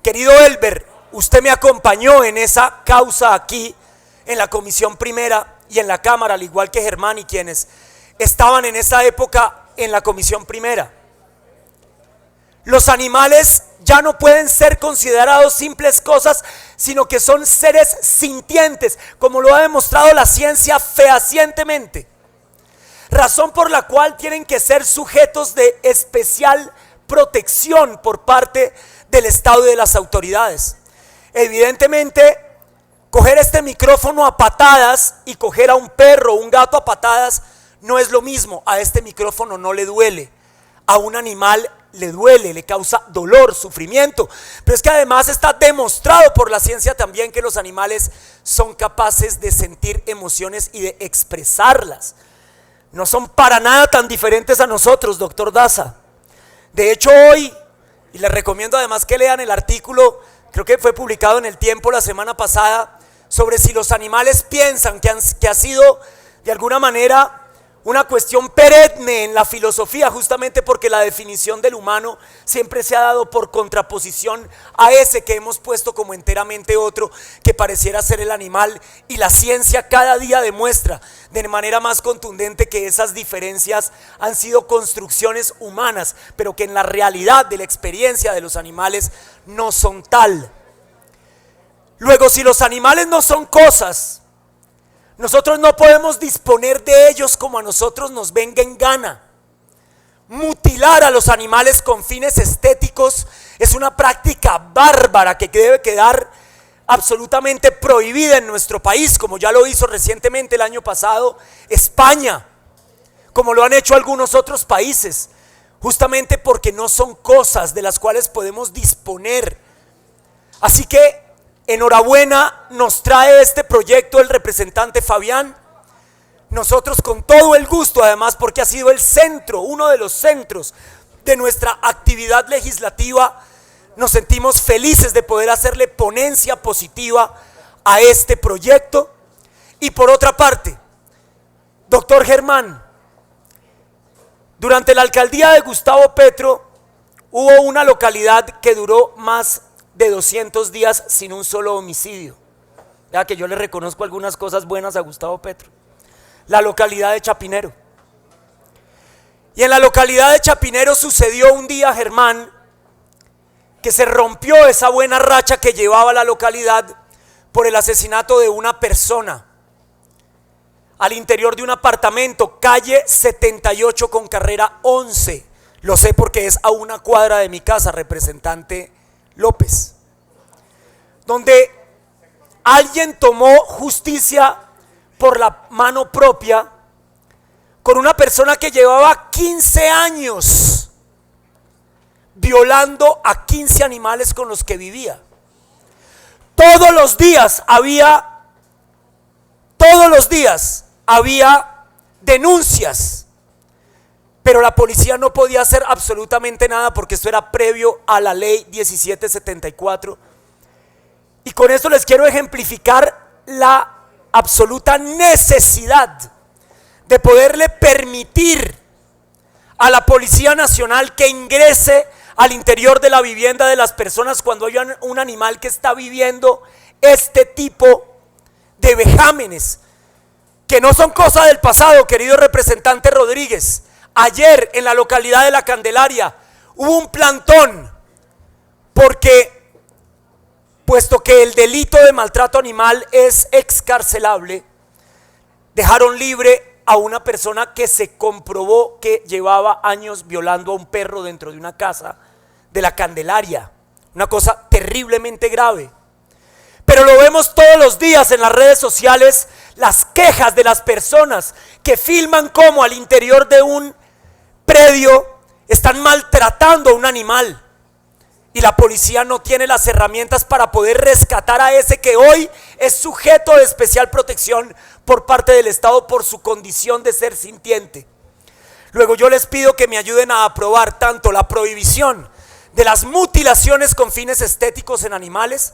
Querido Elber, usted me acompañó en esa causa aquí en la Comisión Primera y en la Cámara, al igual que Germán y quienes estaban en esa época en la Comisión Primera. Los animales ya no pueden ser considerados simples cosas, sino que son seres sintientes, como lo ha demostrado la ciencia fehacientemente. Razón por la cual tienen que ser sujetos de especial protección por parte del Estado y de las autoridades. Evidentemente, coger este micrófono a patadas y coger a un perro o un gato a patadas no es lo mismo. A este micrófono no le duele, a un animal le duele, le causa dolor, sufrimiento, pero es que además está demostrado por la ciencia también que los animales son capaces de sentir emociones y de expresarlas. No son para nada tan diferentes a nosotros, doctor Daza. De hecho, hoy, y les recomiendo además que lean el artículo, creo que fue publicado en El Tiempo la semana pasada, sobre si los animales piensan que ha sido de alguna manera una cuestión perenne en la filosofía, justamente porque la definición del humano siempre se ha dado por contraposición a ese que hemos puesto como enteramente otro, que pareciera ser el animal, y la ciencia cada día demuestra de manera más contundente que esas diferencias han sido construcciones humanas, pero que en la realidad de la experiencia de los animales no son tal. Luego, si los animales no son cosas, nosotros no podemos disponer de ellos como a nosotros nos venga en gana. Mutilar a los animales con fines estéticos es una práctica bárbara que debe quedar absolutamente prohibida en nuestro país, como ya lo hizo recientemente el año pasado España, como lo han hecho algunos otros países, justamente porque no son cosas de las cuales podemos disponer. Así que enhorabuena, nos trae este proyecto el representante Fabián. Nosotros con todo el gusto, además, porque ha sido el centro, uno de los centros de nuestra actividad legislativa, nos sentimos felices de poder hacerle ponencia positiva a este proyecto. Y por otra parte, doctor Germán, durante la alcaldía de Gustavo Petro hubo una localidad que duró más de 200 días sin un solo homicidio. Ya que yo le reconozco algunas cosas buenas a Gustavo Petro. La localidad de Chapinero. Y en la localidad de Chapinero sucedió un día, Germán, que se rompió esa buena racha que llevaba la localidad por el asesinato de una persona al interior de un apartamento, calle 78 con carrera 11. Lo sé porque es a una cuadra de mi casa, representante López, donde alguien tomó justicia por la mano propia con una persona que llevaba 15 años violando a 15 animales con los que vivía. Todos los días había denuncias, pero la policía no podía hacer absolutamente nada porque esto era previo a la ley 1774. Y con esto les quiero ejemplificar la absoluta necesidad de poderle permitir a la Policía Nacional que ingrese al interior de la vivienda de las personas cuando hay un animal que está viviendo este tipo de vejámenes, que no son cosa del pasado, querido representante Rodríguez. Ayer en la localidad de La Candelaria hubo un plantón porque, puesto que el delito de maltrato animal es excarcelable, dejaron libre a una persona que se comprobó que llevaba años violando a un perro dentro de una casa de La Candelaria. Una cosa terriblemente grave. Pero lo vemos todos los días en las redes sociales, las quejas de las personas que filman cómo al interior de un predio están maltratando a un animal. Y la policía no tiene las herramientas para poder rescatar a ese que hoy es sujeto de especial protección por parte del Estado por su condición de ser sintiente. Luego yo les pido que me ayuden a aprobar tanto la prohibición de las mutilaciones con fines estéticos en animales,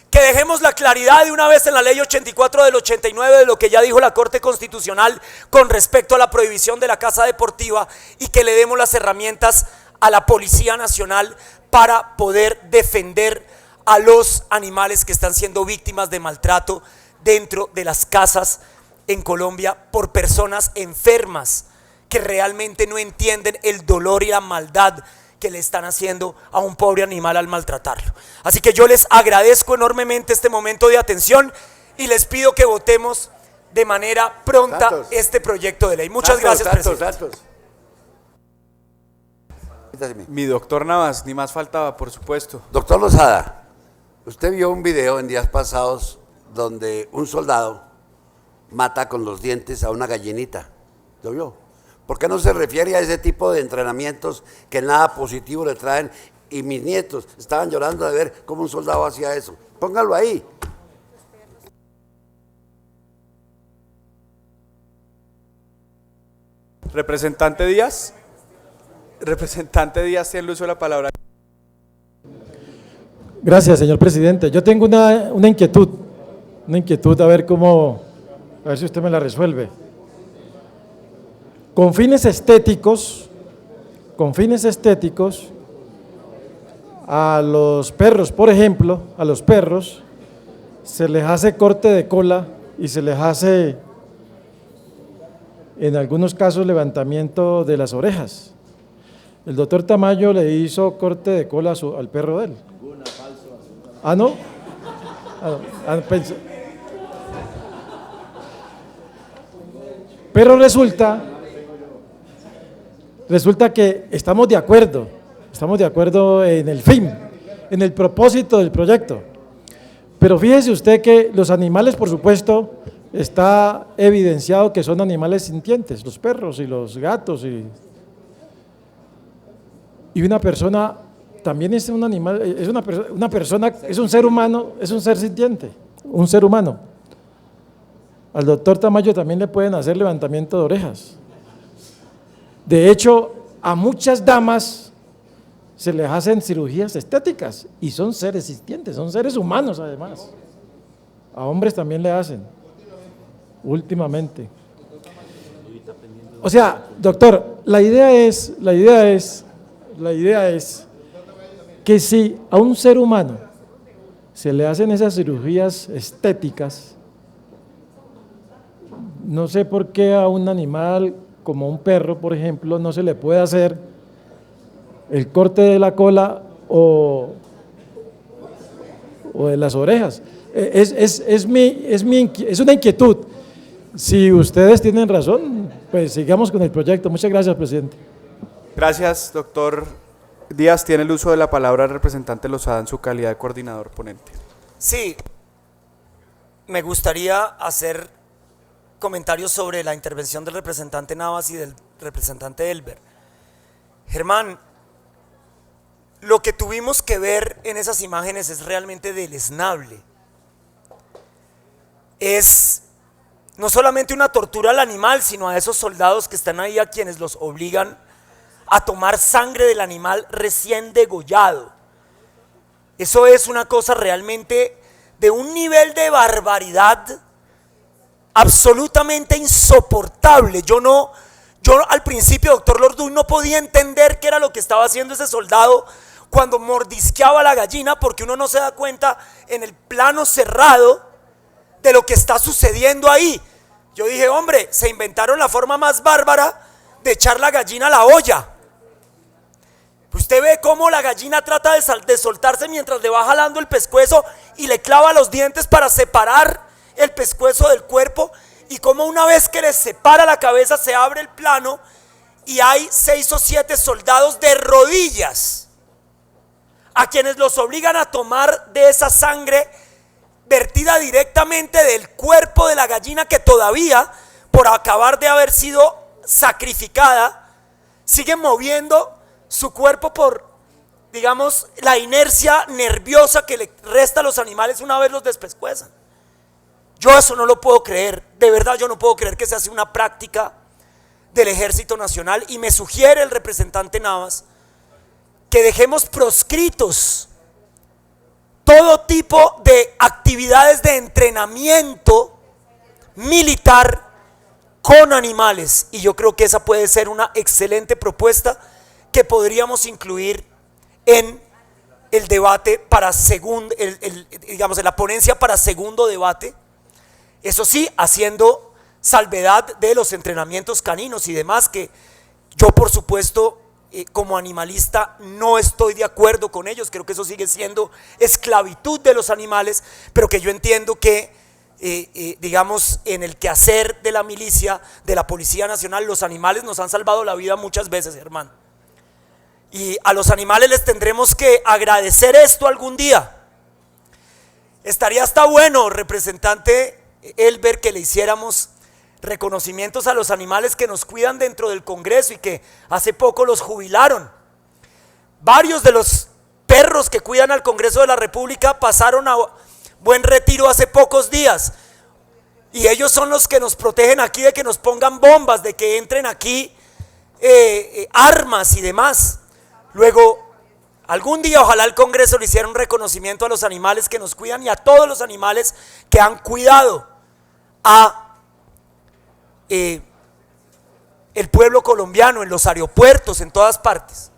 que dejemos la claridad de una vez en la ley 84 del 89 de lo que ya dijo la Corte Constitucional con respecto a la prohibición de la caza deportiva, y que le demos las herramientas a la Policía Nacional para poder defender a los animales que están siendo víctimas de maltrato dentro de las casas en Colombia por personas enfermas que realmente no entienden el dolor y la maldad que le están haciendo a un pobre animal al maltratarlo. Así que yo les agradezco enormemente este momento de atención y les pido que votemos de manera pronta este proyecto de ley. Muchas gracias, presidente. Mi doctor Navas, ni más faltaba, por supuesto. Doctor Lozada, usted vio un video en días pasados donde un soldado mata con los dientes a una gallinita. ¿Lo vio? ¿Por qué no se refiere a ese tipo de entrenamientos que nada positivo le traen? Y mis nietos estaban llorando de ver cómo un soldado hacía eso. Póngalo ahí. Representante Díaz. Representante Díaz, tiene el uso de la palabra. Gracias, señor presidente. Yo tengo una inquietud a ver si usted me la resuelve. con fines estéticos, a los perros, por ejemplo, a los perros se les hace corte de cola y se les hace, en algunos casos, levantamiento de las orejas. El doctor Tamayo le hizo corte de cola al perro de él. ¿Ah, no? Pero resulta que estamos de acuerdo en el fin, en el propósito del proyecto. Pero fíjese usted que los animales, por supuesto, está evidenciado que son animales sintientes, los perros y los gatos, y una persona también es un animal, es una persona, es un ser humano, es un ser sintiente, un ser humano. Al doctor Tamayo también le pueden hacer levantamiento de orejas. De hecho, a muchas damas se les hacen cirugías estéticas y son seres sintientes, son seres humanos además. A hombres también le hacen, últimamente. O sea, doctor, la idea es que si a un ser humano se le hacen esas cirugías estéticas, no sé por qué a un animal como un perro, por ejemplo, no se le puede hacer el corte de la cola o de las orejas. Es una inquietud. Si ustedes tienen razón, pues sigamos con el proyecto. Muchas gracias, presidente. Gracias, doctor Díaz. Tiene el uso de la palabra el representante Lozada en su calidad de coordinador ponente. Sí, me gustaría hacer comentarios sobre la intervención del representante Navas y del representante Elber. Germán, lo que tuvimos que ver en esas imágenes es realmente deleznable. Es no solamente una tortura al animal, sino a esos soldados que están ahí, a quienes los obligan a tomar sangre del animal recién degollado. Eso es una cosa realmente de un nivel de barbaridad absolutamente insoportable. Yo al principio, doctor Lorduy, no podía entender qué era lo que estaba haciendo ese soldado cuando mordisqueaba la gallina, porque uno no se da cuenta en el plano cerrado de lo que está sucediendo ahí. Yo dije, hombre, se inventaron la forma más bárbara de echar la gallina a la olla. Usted ve cómo la gallina trata de soltarse mientras le va jalando el pescuezo y le clava los dientes para separar el pescuezo del cuerpo, y cómo una vez que le separa la cabeza se abre el plano y hay 6 o 7 soldados de rodillas a quienes los obligan a tomar de esa sangre vertida directamente del cuerpo de la gallina, que todavía, por acabar de haber sido sacrificada, sigue moviendo su cuerpo por, digamos, la inercia nerviosa que le resta a los animales una vez los despescuezan. Yo eso no lo puedo creer, de verdad yo no puedo creer que se hace una práctica del Ejército Nacional, y me sugiere el representante Navas que dejemos proscritos todo tipo de actividades de entrenamiento militar con animales, y yo creo que esa puede ser una excelente propuesta que podríamos incluir en el debate para segundo, digamos, en la ponencia para segundo debate. Eso sí, haciendo salvedad de los entrenamientos caninos y demás, que yo por supuesto como animalista no estoy de acuerdo con ellos. Creo que eso sigue siendo esclavitud de los animales, pero que yo entiendo que digamos, en el quehacer de la milicia, de la Policía Nacional, los animales nos han salvado la vida muchas veces, hermano, y a los animales les tendremos que agradecer esto algún día. Estaría hasta bueno, representante Elber, que le hiciéramos reconocimientos a los animales que nos cuidan dentro del Congreso y que hace poco los jubilaron. Varios de los perros que cuidan al Congreso de la República pasaron a buen retiro hace pocos días, y ellos son los que nos protegen aquí de que nos pongan bombas, de que entren aquí armas y demás. Luego, algún día ojalá el Congreso le hiciera un reconocimiento a los animales que nos cuidan y a todos los animales que han cuidado a el pueblo colombiano, en los aeropuertos, en todas partes.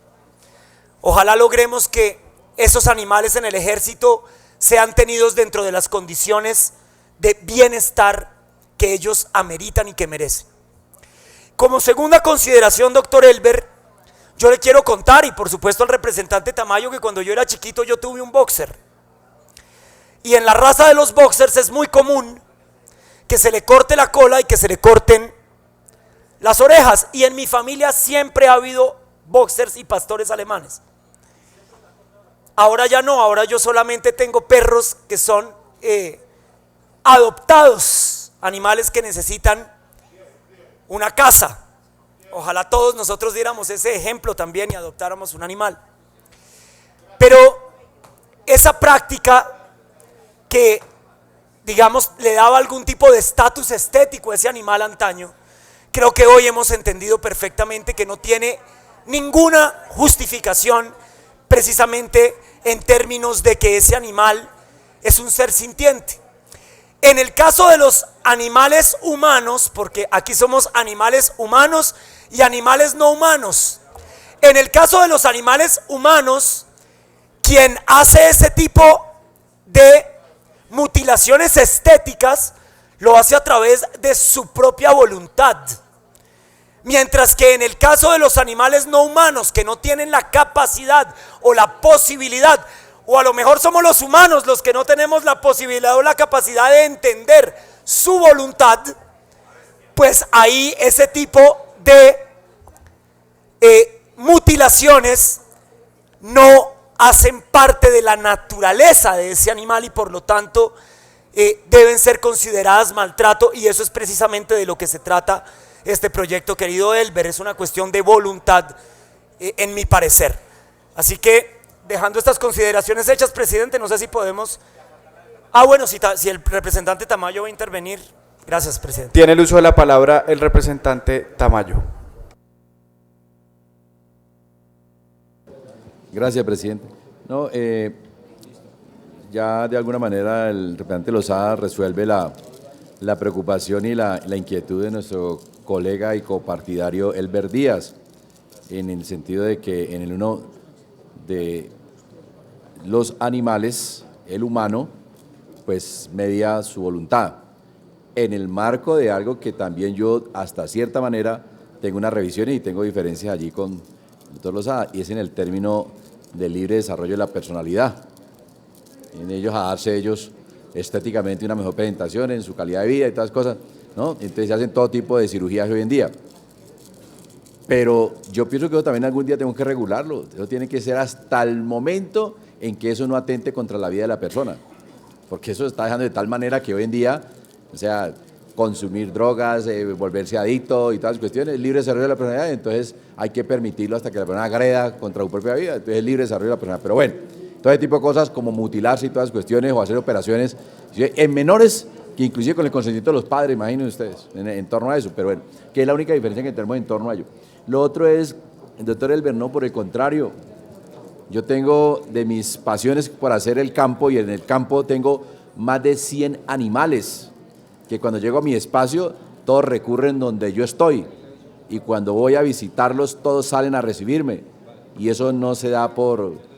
Ojalá logremos que esos animales en el ejército sean tenidos dentro de las condiciones de bienestar que ellos ameritan y que merecen. Como segunda consideración, doctor Elber, yo le quiero contar, y por supuesto al representante Tamayo, que cuando yo era chiquito yo tuve un boxer. Y en la raza de los boxers es muy común que se le corte la cola y que se le corten las orejas. Y en mi familia siempre ha habido boxers y pastores alemanes. Ahora ya no, ahora yo solamente tengo perros que son adoptados, animales que necesitan una casa. Ojalá todos nosotros diéramos ese ejemplo también y adoptáramos un animal. Pero esa práctica que, digamos, le daba algún tipo de estatus estético a ese animal antaño, creo que hoy hemos entendido perfectamente que no tiene ninguna justificación, precisamente en términos de que ese animal es un ser sintiente. En el caso de los animales humanos, porque aquí somos animales humanos y animales no humanos, en el caso de los animales humanos, quien hace ese tipo de mutilaciones estéticas lo hace a través de su propia voluntad. Mientras que en el caso de los animales no humanos, que no tienen la capacidad o la posibilidad, o a lo mejor somos los humanos los que no tenemos la posibilidad o la capacidad de entender su voluntad, pues ahí ese tipo de mutilaciones no hacen parte de la naturaleza de ese animal y por lo tanto deben ser consideradas maltrato, y eso es precisamente de lo que se trata este proyecto, querido Elber. Es una cuestión de voluntad, en mi parecer. Así que, dejando estas consideraciones hechas, presidente, no sé si podemos... bueno, si el representante Tamayo va a intervenir. Gracias, presidente. Tiene el uso de la palabra el representante Tamayo. Gracias, presidente. No, ya de alguna manera el representante Lozada resuelve la preocupación y la inquietud de nuestro colega y copartidario Elber Díaz, en el sentido de que en el uno de los animales, el humano, pues media su voluntad, en el marco de algo que también yo hasta cierta manera tengo una revisión y tengo diferencias allí con el doctor Lozada, y es en el término del libre desarrollo de la personalidad, en ellos a darse ellos estéticamente una mejor presentación en su calidad de vida y todas las cosas, ¿no? Entonces se hacen todo tipo de cirugías hoy en día. Pero yo pienso que eso también algún día tenemos que regularlo. Eso tiene que ser hasta el momento en que eso no atente contra la vida de la persona. Porque eso se está dejando de tal manera que hoy en día, o sea, consumir drogas, volverse adicto y todas las cuestiones, libre desarrollo de la personalidad, entonces hay que permitirlo hasta que la persona agreda contra su propia vida. Entonces es libre desarrollo de la personalidad. Pero bueno, todo ese tipo de cosas como mutilarse y todas las cuestiones o hacer operaciones en menores, que inclusive con el consentimiento de los padres, imaginen ustedes, en torno a eso, pero bueno, que es la única diferencia que tenemos en torno a ello. Lo otro es, el doctor Elber, no, por el contrario, yo tengo de mis pasiones por hacer el campo, y en el campo tengo más de 100 animales, que cuando llego a mi espacio, todos recurren donde yo estoy, y cuando voy a visitarlos, todos salen a recibirme, y eso no se da por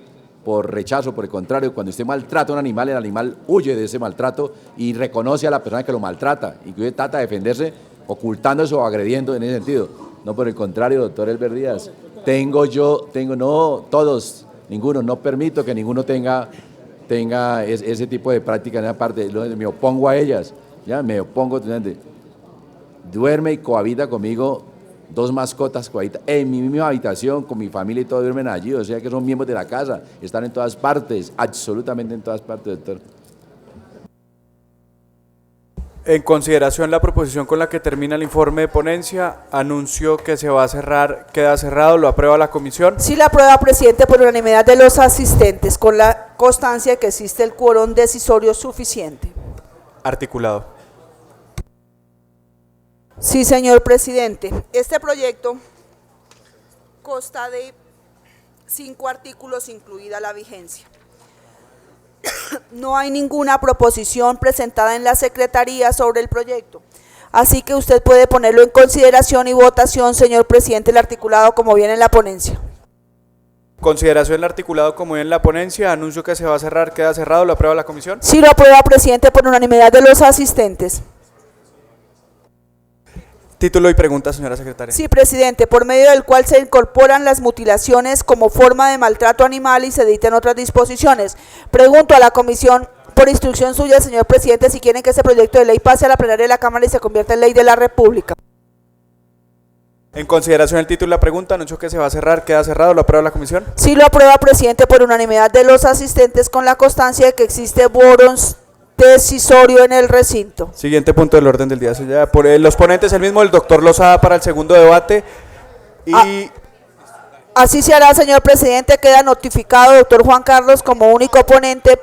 rechazo, por el contrario, cuando usted maltrata a un animal, el animal huye de ese maltrato y reconoce a la persona que lo maltrata, inclusive trata de defenderse ocultándose o agrediendo en ese sentido. No, por el contrario, doctor Elber Díaz, no, todos, ninguno, no permito que ninguno tenga ese tipo de práctica en esa parte, me opongo a ellas, ya, me opongo, duerme y cohabita conmigo 2 mascotas cohabitan en mi misma habitación, con mi familia y todo, duermen allí, o sea que son miembros de la casa, están en todas partes, absolutamente en todas partes, doctor. En consideración la proposición con la que termina el informe de ponencia, anuncio que se va a cerrar, queda cerrado, ¿lo aprueba la comisión? Sí, la aprueba, presidente, por unanimidad de los asistentes, con la constancia de que existe el quórum decisorio suficiente. Articulado. Sí, señor presidente. Este proyecto consta de 5 artículos, incluida la vigencia. No hay ninguna proposición presentada en la Secretaría sobre el proyecto. Así que usted puede ponerlo en consideración y votación, señor presidente, el articulado como viene en la ponencia. Consideración del articulado como viene en la ponencia. Anuncio que se va a cerrar. Queda cerrado. ¿Lo aprueba la comisión? Sí lo aprueba, presidente, por unanimidad de los asistentes. Título y pregunta, señora secretaria. Sí, presidente, por medio del cual se incorporan las mutilaciones como forma de maltrato animal y se dictan otras disposiciones. Pregunto a la comisión, por instrucción suya, señor presidente, si quieren que este proyecto de ley pase a la plenaria de la Cámara y se convierta en ley de la República. En consideración del título y la pregunta, anuncio que se va a cerrar. Queda cerrado. ¿Lo aprueba la comisión? Sí lo aprueba, presidente, por unanimidad de los asistentes, con la constancia de que existe quórums decisorio en el recinto. Siguiente punto del orden del día. Por los ponentes, el mismo, el doctor Lozada, para el segundo debate. Y así se hará, señor presidente. Queda notificado doctor Juan Carlos como único ponente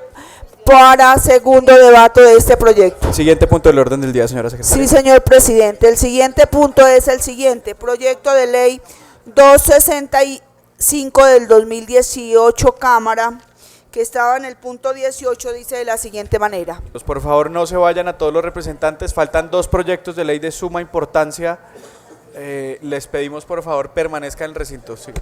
para segundo debate de este proyecto. siguiente punto del orden del día, señora secretaria. Sí, señor presidente. El siguiente punto es el siguiente. Proyecto de ley 265 del 2018, Cámara, que estaba en el punto 18, dice de la siguiente manera. Pues por favor no se vayan a todos los representantes, faltan dos proyectos de ley de suma importancia. Les pedimos por favor permanezcan en el recinto. Sí.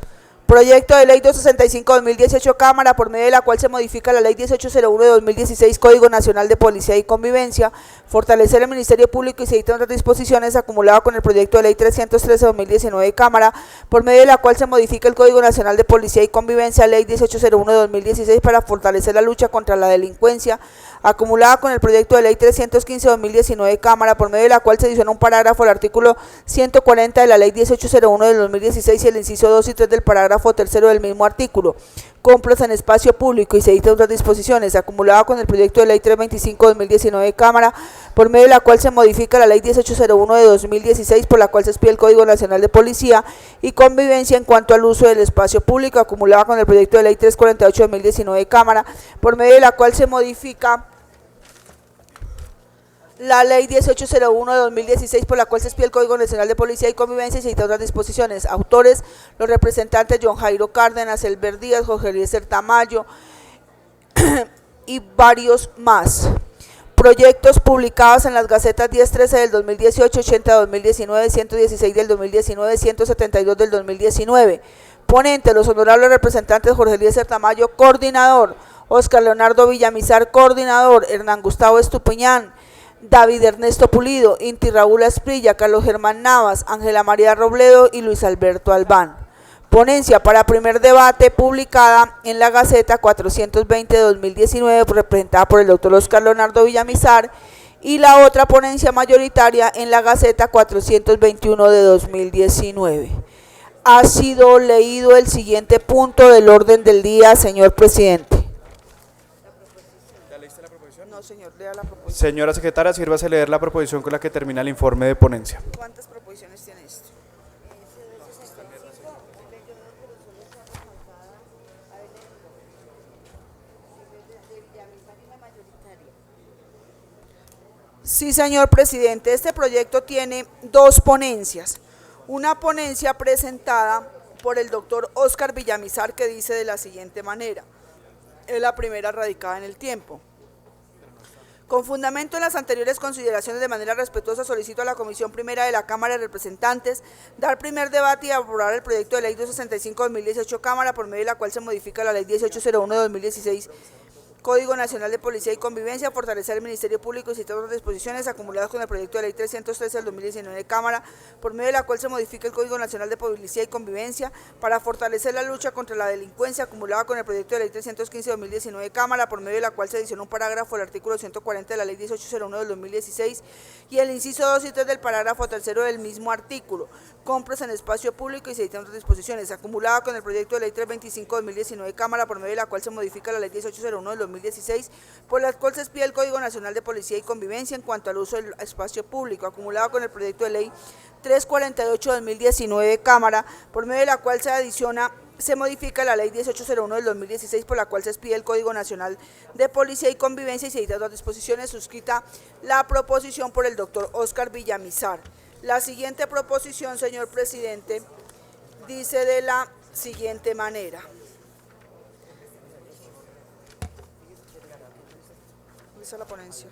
Proyecto de ley 265-2018, Cámara, por medio de la cual se modifica la ley 1801 de 2016, Código Nacional de Policía y Convivencia, fortalecer el Ministerio Público y se dictan otras disposiciones, acumulado con el proyecto de ley 313-2019, Cámara, por medio de la cual se modifica el Código Nacional de Policía y Convivencia, ley 1801 de 2016, para fortalecer la lucha contra la delincuencia, acumulada con el proyecto de ley 315-2019, Cámara, por medio de la cual se adiciona un parágrafo al artículo 140 de la ley 1801 del 2016 y el inciso 2 y 3 del parágrafo tercero del mismo artículo, compras en espacio público y se dictan otras disposiciones, acumulada con el proyecto de ley 325-2019, Cámara, por medio de la cual se modifica la ley 1801 de 2016, por la cual se expide el Código Nacional de Policía y Convivencia en cuanto al uso del espacio público, acumulada con el proyecto de ley 348-2019, Cámara, por medio de la cual se modifica la ley 1801 de 2016, por la cual se expide el Código Nacional de Policía y Convivencia y se dictan otras disposiciones. Autores, los representantes John Jairo Cárdenas, Elber Díaz, Jorge Eliezer Tamayo y varios más. Proyectos publicados en las Gacetas 1013 del 2018, 80 del 2019, 116 del 2019, 172 del 2019. Ponente, los honorables representantes Jorge Eliezer Tamayo, coordinador, Oscar Leonardo Villamizar, coordinador, Hernán Gustavo Estupiñán, David Ernesto Pulido, Inti Raúl Asprilla, Carlos Germán Navas, Ángela María Robledo y Luis Alberto Albán. Ponencia para primer debate publicada en la Gaceta 420 de 2019, representada por el doctor Oscar Leonardo Villamizar, y la otra ponencia mayoritaria en la Gaceta 421 de 2019. Ha sido leído el siguiente punto del orden del día, señor presidente. No, señor, lea la proposición. Señora secretaria, sírvase a leer la proposición con la que termina el informe de ponencia. ¿Cuántas proposiciones tiene esto? Sí, señor presidente, este proyecto tiene dos ponencias. Una ponencia presentada por el doctor Oscar Villamizar, que dice de la siguiente manera. Es la primera radicada en el tiempo. Con fundamento en las anteriores consideraciones, de manera respetuosa solicito a la Comisión Primera de la Cámara de Representantes dar primer debate y aprobar el proyecto de ley 265-2018, Cámara, por medio de la cual se modifica la ley 1801 de 2016, Código Nacional de Policía y Convivencia, fortalecer el Ministerio Público y citar otras disposiciones acumuladas con el proyecto de ley 313 del 2019, Cámara, por medio de la cual se modifica el Código Nacional de Policía y Convivencia para fortalecer la lucha contra la delincuencia, acumulada con el proyecto de ley 315 del 2019, Cámara, por medio de la cual se adiciona un parágrafo al artículo 140 de la ley 1801 del 2016 y el inciso 2 y 3 del parágrafo tercero del mismo artículo, compras en espacio público y se dictan otras disposiciones, acumulada con el proyecto de ley 325 del 2019, Cámara, por medio de la cual se modifica la ley 1801 del 2016, por la cual se expide el Código Nacional de Policía y Convivencia en cuanto al uso del espacio público, acumulado con el proyecto de ley 348 del 2019, Cámara, por medio de la cual se modifica la ley 1801 del 2016, por la cual se expide el Código Nacional de Policía y Convivencia y se dictan otras disposiciones. Suscrita la proposición por el doctor Oscar Villamizar. La siguiente proposición, señor presidente, dice de la siguiente manera. ¿Dónde está la ponencia?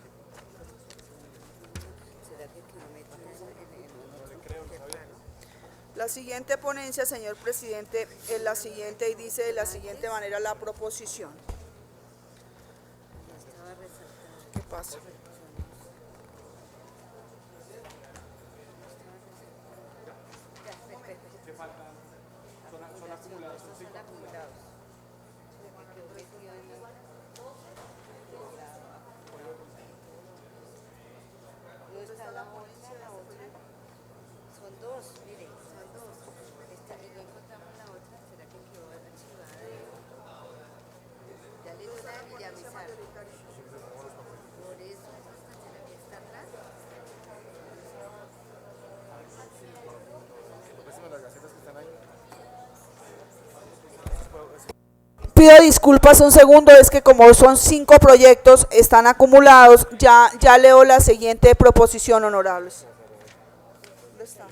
La siguiente ponencia, señor presidente, es la siguiente y dice de la siguiente manera la proposición. ¿Qué pasa? Son dos, mire, son dos. Y no encontramos la otra, ¿será que quedó archivada? Ya le dio la de Villamizar. Por eso, ¿será que está atrás? Pido disculpas un segundo, es que como son 5 proyectos, están acumulados, ya leo la siguiente proposición, honorables. ¿Dónde está?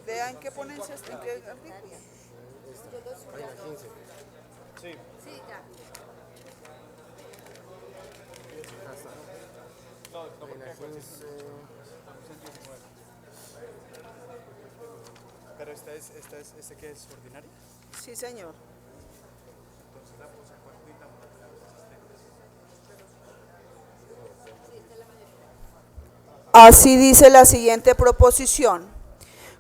Vean qué ponencia está, en qué artículo. Sí, ya. Pero ¿este qué es ordinaria? Sí, señor. Así dice la siguiente proposición.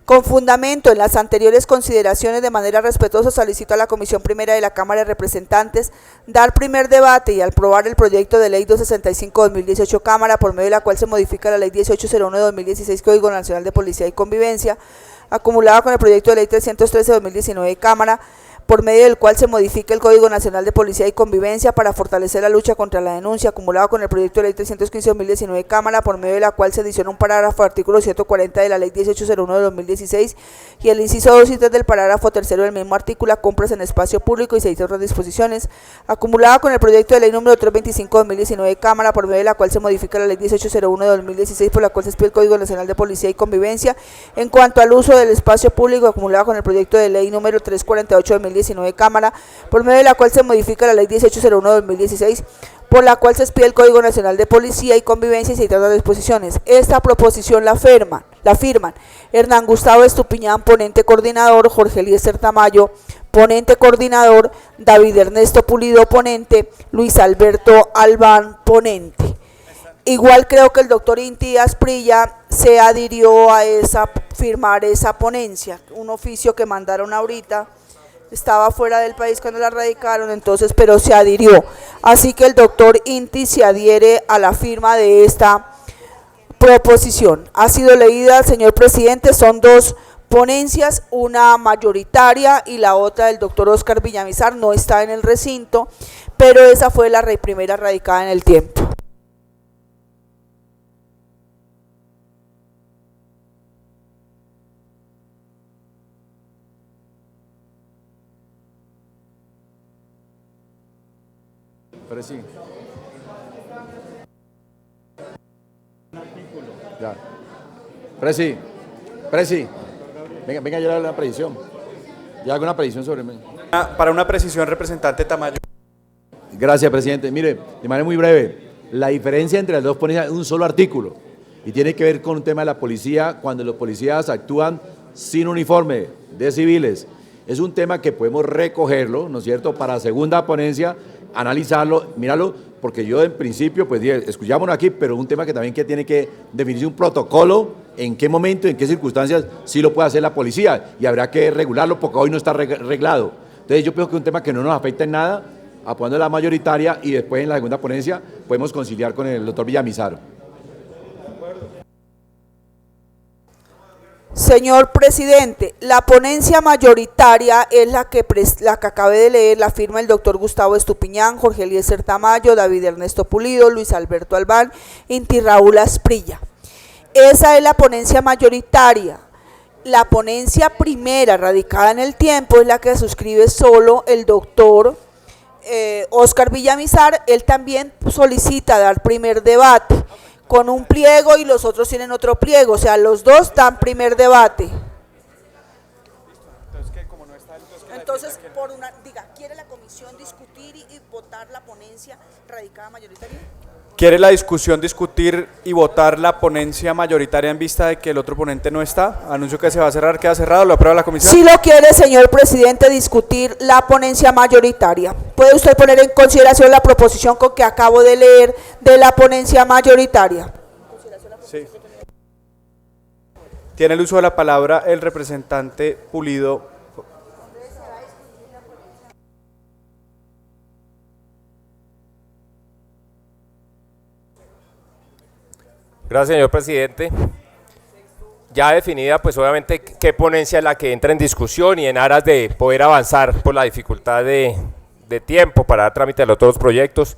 Con fundamento en las anteriores consideraciones, de manera respetuosa solicito a la Comisión Primera de la Cámara de Representantes dar primer debate y aprobar el proyecto de ley 265-2018 Cámara, por medio de la cual se modifica la ley 1801-2016 Código Nacional de Policía y Convivencia, acumulada con el proyecto de ley 313-2019 Cámara, por medio del cual se modifica el Código Nacional de Policía y Convivencia para fortalecer la lucha contra la denuncia, acumulado con el proyecto de ley 315-2019 Cámara, por medio de la cual se adiciona un parágrafo al artículo 140 de la ley 1801 de 2016 y el inciso 2 y 3 del parágrafo tercero del mismo artículo, compras en espacio público y 6 otras disposiciones, acumulada con el proyecto de ley número 325-2019 Cámara, por medio de la cual se modifica la ley 1801 de 2016, por la cual se expide el Código Nacional de Policía y Convivencia en cuanto al uso del espacio público, acumulada con el proyecto de ley número 348 de 2019 Cámara, por medio de la cual se modifica la ley 1801 de 2016, por la cual se expide el Código Nacional de Policía y Convivencia y se trata de disposiciones. Esta proposición la firman Hernán Gustavo Estupiñán, ponente coordinador, Jorge Eliezer Tamayo, ponente coordinador, David Ernesto Pulido, ponente, Luis Alberto Albán, ponente. Igual creo que el doctor Inti Asprilla se adhirió a firmar esa ponencia, un oficio que mandaron ahorita. Estaba fuera del país cuando la radicaron, entonces, pero se adhirió. Así que el doctor Inti se adhiere a la firma de esta proposición. Ha sido leída, señor presidente, son 2 ponencias, una mayoritaria y la otra del doctor Oscar Villamizar, no está en el recinto, pero esa fue la primera radicada en el tiempo. Pero sí. Ya. Presi. Venga, yo le hago una predicción. Ya hago una predicción sobre mí. Para una precisión, representante Tamayo. Gracias, presidente. Mire, de manera muy breve, la diferencia entre las dos ponencias es un solo artículo y tiene que ver con un tema de la policía cuando los policías actúan sin uniforme, de civiles. Es un tema que podemos recogerlo, ¿no es cierto?, para la segunda ponencia, analizarlo, míralo, porque yo en principio, pues escuchámonos aquí, pero un tema que también tiene que definirse un protocolo, en qué momento, en qué circunstancias sí lo puede hacer la policía, y habrá que regularlo porque hoy no está reglado. Entonces yo pienso que es un tema que no nos afecta en nada, apoyando la mayoritaria, y después en la segunda ponencia podemos conciliar con el doctor Villamizar. Señor presidente, la ponencia mayoritaria es la que acabé de leer, la firma el doctor Gustavo Estupiñán, Jorge Eliezer Tamayo, David Ernesto Pulido, Luis Alberto Albán, Inti Raúl Asprilla. Esa es la ponencia mayoritaria. La ponencia primera, radicada en el tiempo, es la que suscribe solo el doctor Oscar Villamizar. Él también solicita dar primer debate con un pliego y los otros tienen otro pliego, o sea, los dos dan primer debate. Entonces, ¿quiere la comisión discutir y votar la ponencia radicada mayoritaria? ¿Quiere la discusión discutir y votar la ponencia mayoritaria en vista de que el otro ponente no está? Anuncio que se va a cerrar, queda cerrado, ¿lo aprueba la comisión? Si lo quiere, señor presidente, discutir la ponencia mayoritaria. ¿Puede usted poner en consideración la proposición con que acabo de leer de la ponencia mayoritaria? Sí. Tiene el uso de la palabra el representante Pulido. Gracias, señor presidente. Ya definida, pues obviamente, qué ponencia es la que entra en discusión y en aras de poder avanzar por la dificultad de tiempo para dar trámite a los otros proyectos,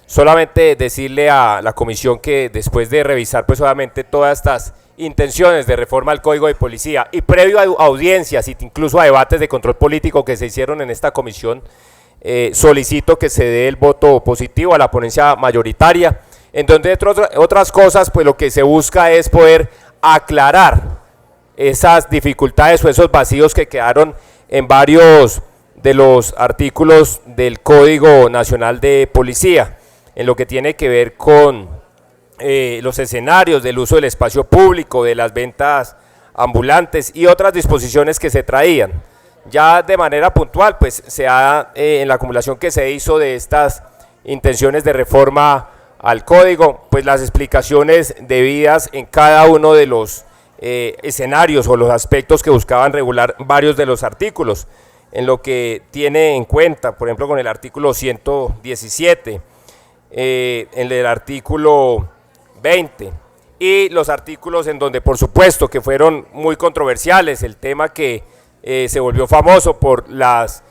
solamente decirle a la comisión que después de revisar, pues obviamente, todas estas intenciones de reforma al Código de Policía y previo a audiencias e incluso a debates de control político que se hicieron en esta comisión, solicito que se dé el voto positivo a la ponencia mayoritaria, en donde otras cosas, pues lo que se busca es poder aclarar esas dificultades o esos vacíos que quedaron en varios de los artículos del Código Nacional de Policía, en lo que tiene que ver con los escenarios del uso del espacio público, de las ventas ambulantes y otras disposiciones que se traían. Ya de manera puntual, pues se ha, en la acumulación que se hizo de estas intenciones de reforma al código, pues las explicaciones debidas en cada uno de los escenarios o los aspectos que buscaban regular varios de los artículos, en lo que tiene en cuenta, por ejemplo, con el artículo 117, en el artículo 20 y los artículos en donde, por supuesto, que fueron muy controversiales, el tema que se volvió famoso por los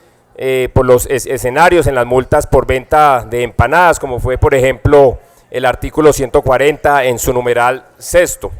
escenarios en las multas por venta de empanadas, como fue, por ejemplo, el artículo 140 en su numeral sexto.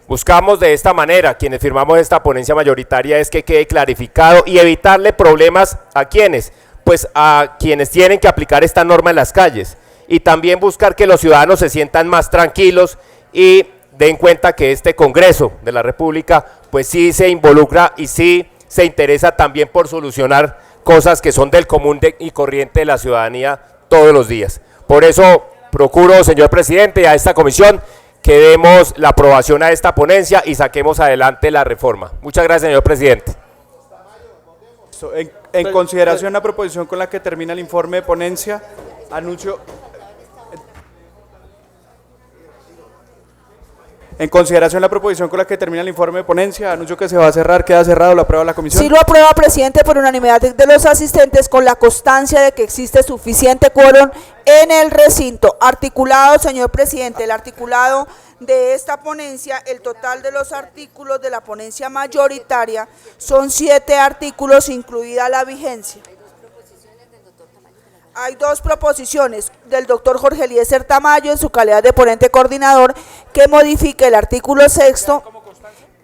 Buscamos de esta manera, quienes firmamos esta ponencia mayoritaria, es que quede clarificado y evitarle problemas a quienes, pues a quienes tienen que aplicar esta norma en las calles, y también buscar que los ciudadanos se sientan más tranquilos y den cuenta que este Congreso de la República, pues sí se involucra y sí se interesa también por solucionar cosas que son del común y corriente de la ciudadanía todos los días. Por eso procuro, señor presidente, a esta comisión que demos la aprobación a esta ponencia y saquemos adelante la reforma. Muchas gracias, señor presidente. En consideración la proposición con la que termina el informe de ponencia, anuncio... En consideración la proposición con la que termina el informe de ponencia, anuncio que se va a cerrar, queda cerrado, lo aprueba la comisión. Sí lo aprueba, presidente, por unanimidad de los asistentes, con la constancia de que existe suficiente quórum en el recinto. Articulado, señor presidente, el articulado de esta ponencia, el total de los artículos de la ponencia mayoritaria son 7 artículos, incluida la vigencia. Hay dos proposiciones del doctor Jorge Eliezer Tamayo en su calidad de ponente coordinador que modifique el artículo 6º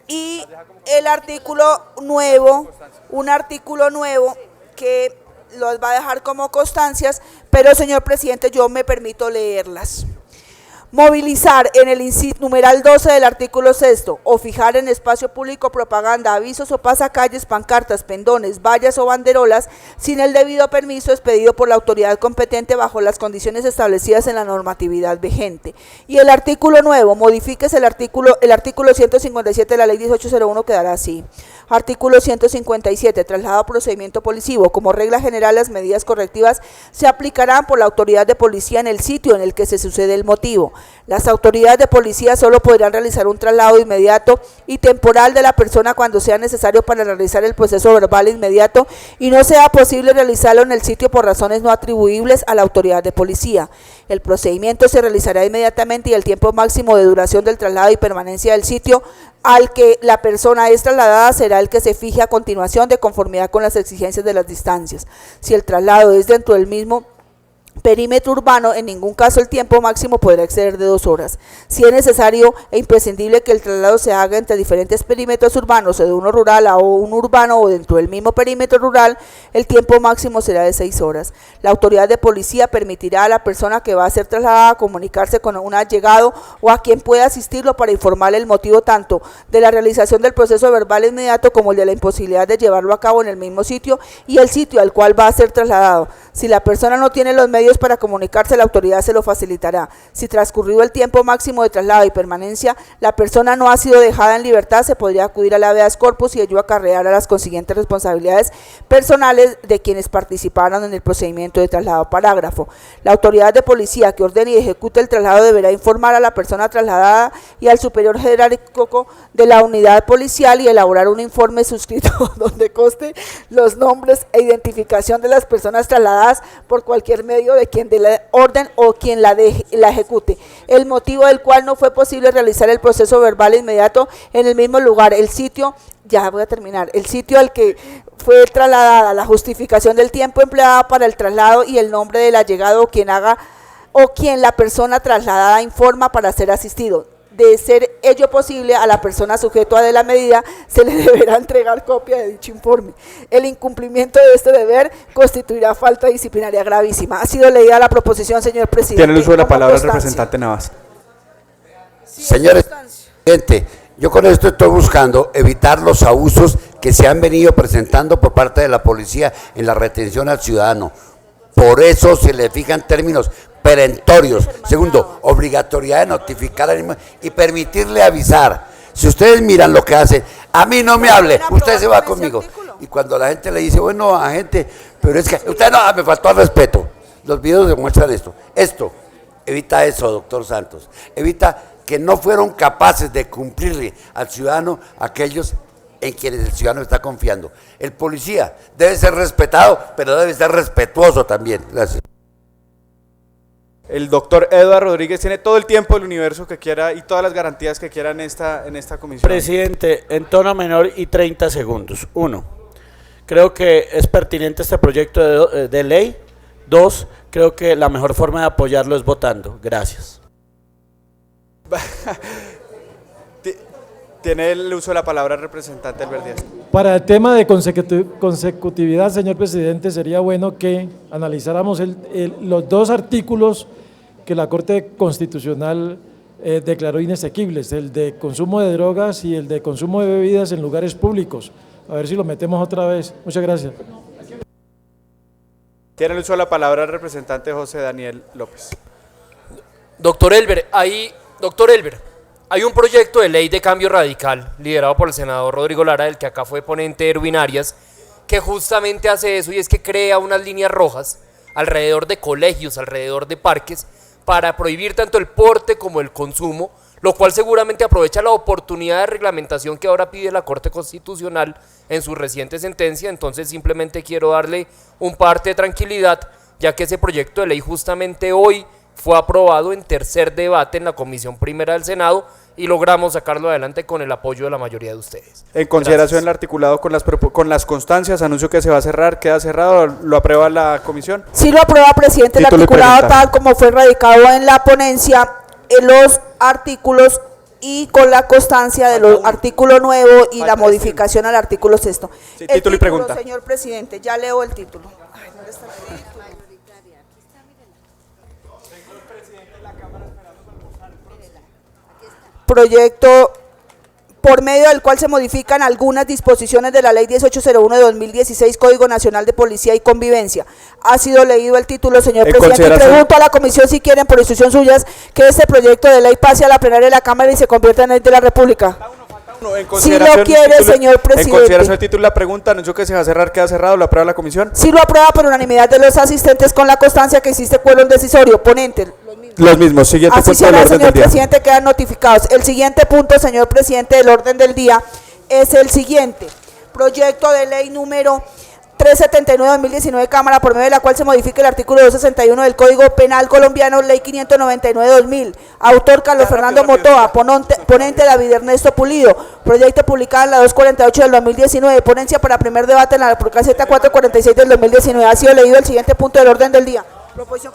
y el artículo nuevo, un artículo nuevo que los va a dejar como constancias, pero señor presidente yo me permito leerlas. Movilizar en el numeral 12 del artículo 6º o fijar en espacio público propaganda, avisos o pasacalles, pancartas, pendones, vallas o banderolas sin el debido permiso expedido por la autoridad competente bajo las condiciones establecidas en la normatividad vigente. Y el artículo nuevo, modifíquese el artículo 157 de la ley 1801, quedará así. Artículo 157, traslado a procedimiento policivo. Como regla general, las medidas correctivas se aplicarán por la autoridad de policía en el sitio en el que se sucede el motivo. Las autoridades de policía solo podrán realizar un traslado inmediato y temporal de la persona cuando sea necesario para realizar el proceso verbal inmediato y no sea posible realizarlo en el sitio por razones no atribuibles a la autoridad de policía. El procedimiento se realizará inmediatamente y el tiempo máximo de duración del traslado y permanencia del sitio al que la persona es trasladada será el que se fije a continuación de conformidad con las exigencias de las distancias. Si el traslado es dentro del mismo perímetro urbano, en ningún caso el tiempo máximo podrá exceder de 2 horas. Si es necesario e imprescindible que el traslado se haga entre diferentes perímetros urbanos o de uno rural a un urbano o dentro del mismo perímetro rural, el tiempo máximo será de 6 horas. La autoridad de policía permitirá a la persona que va a ser trasladada comunicarse con un allegado o a quien pueda asistirlo para informarle el motivo tanto de la realización del proceso verbal inmediato como el de la imposibilidad de llevarlo a cabo en el mismo sitio y el sitio al cual va a ser trasladado. Si la persona no tiene los medios para comunicarse, la autoridad se lo facilitará. Si transcurrido el tiempo máximo de traslado y permanencia, la persona no ha sido dejada en libertad, se podría acudir al habeas corpus y ello acarreará las consiguientes responsabilidades personales de quienes participaron en el procedimiento de traslado. Parágrafo. La autoridad de policía que ordene y ejecute el traslado deberá informar a la persona trasladada y al superior jerárquico de la unidad policial y elaborar un informe suscrito donde conste los nombres e identificación de las personas trasladadas por cualquier medio de quien dé la orden o quien la ejecute, el motivo del cual no fue posible realizar el proceso verbal inmediato en el mismo lugar, el sitio, ya voy a terminar, el sitio al que fue trasladada, la justificación del tiempo empleado para el traslado y el nombre del allegado o quien la persona trasladada informa para ser asistido. De ser ello posible, a la persona sujeto de la medida se le deberá entregar copia de dicho informe. El incumplimiento de este deber constituirá falta disciplinaria gravísima. Ha sido leída la proposición, señor presidente. Tiene el uso de la palabra el representante Navas. Señores, presidente, yo con esto estoy buscando evitar los abusos que se han venido presentando por parte de la policía en la retención al ciudadano. Por eso se le fijan términos perentorios. Segundo, obligatoriedad de notificar al mismo y permitirle avisar. Si ustedes miran lo que hacen, a mí no me hable, usted se va conmigo. Y cuando la gente le dice, bueno, agente, pero es que usted no, me faltó al respeto. Los videos demuestran esto. Esto evita eso, doctor Santos. Evita que no fueron capaces de cumplirle al ciudadano aquellos en quienes el ciudadano está confiando. El policía debe ser respetado, pero debe ser respetuoso también. Gracias. El doctor Eduardo Rodríguez tiene todo el tiempo del universo que quiera y todas las garantías que quiera en esta comisión. Presidente, en tono menor y 30 segundos. 1. Creo que es pertinente este proyecto de ley. 2. Creo que la mejor forma de apoyarlo es votando. Gracias. Tiene el uso de la palabra el representante Albert. Para el tema de consecutividad, señor presidente, sería bueno que analizáramos los dos artículos que la Corte Constitucional declaró inexequibles, el de consumo de drogas y el de consumo de bebidas en lugares públicos. A ver si lo metemos otra vez. Muchas gracias. Tiene el uso de la palabra el representante José Daniel López. Doctor Elber, hay un proyecto de ley de cambio radical liderado por el senador Rodrigo Lara, del que acá fue ponente Erwin Arias, que justamente hace eso y es que crea unas líneas rojas alrededor de colegios, alrededor de parques, para prohibir tanto el porte como el consumo, lo cual seguramente aprovecha la oportunidad de reglamentación que ahora pide la Corte Constitucional en su reciente sentencia. Entonces simplemente quiero darle un parte de tranquilidad, ya que ese proyecto de ley justamente hoy fue aprobado en tercer debate en la Comisión Primera del Senado y logramos sacarlo adelante con el apoyo de la mayoría de ustedes. En consideración del articulado con las constancias, anuncio que se va a cerrar, queda cerrado, ¿lo aprueba la comisión? Sí lo aprueba, presidente, el articulado tal como fue radicado en la ponencia, en los artículos y con la constancia de los artículos nuevos y la modificación al artículo 6. Sí, título y pregunta. Señor presidente, ya leo el título. Ay, ¿dónde está el título? Proyecto por medio del cual se modifican algunas disposiciones de la Ley 1801 de 2016, Código Nacional de Policía y Convivencia. Ha sido leído el título, señor presidente, y pregunto a la comisión si quieren, por instrucción suyas, que este proyecto de ley pase a la plenaria de la Cámara y se convierta en ley de la República. Si lo quiere, señor presidente. En consideración del título de la pregunta, anuncio que se va a cerrar, queda cerrado, ¿lo aprueba la comisión? Sí lo aprueba por unanimidad de los asistentes con la constancia que existe quórum decisorio. Ponente. Los mismos. Siguiente punto del orden del día. Señor presidente, quedan notificados. El siguiente punto, señor presidente, del orden del día es el siguiente. Proyecto de ley número 379-2019, Cámara, por medio de la cual se modifica el artículo 261 del Código Penal colombiano, Ley 599-2000. Autor Carlos Fernando Motoa, ponente David Ernesto Pulido. Proyecto publicado en la 248 del 2019. Ponencia para primer debate en la Z 446 del 2019. Ha sido leído el siguiente punto del orden del día.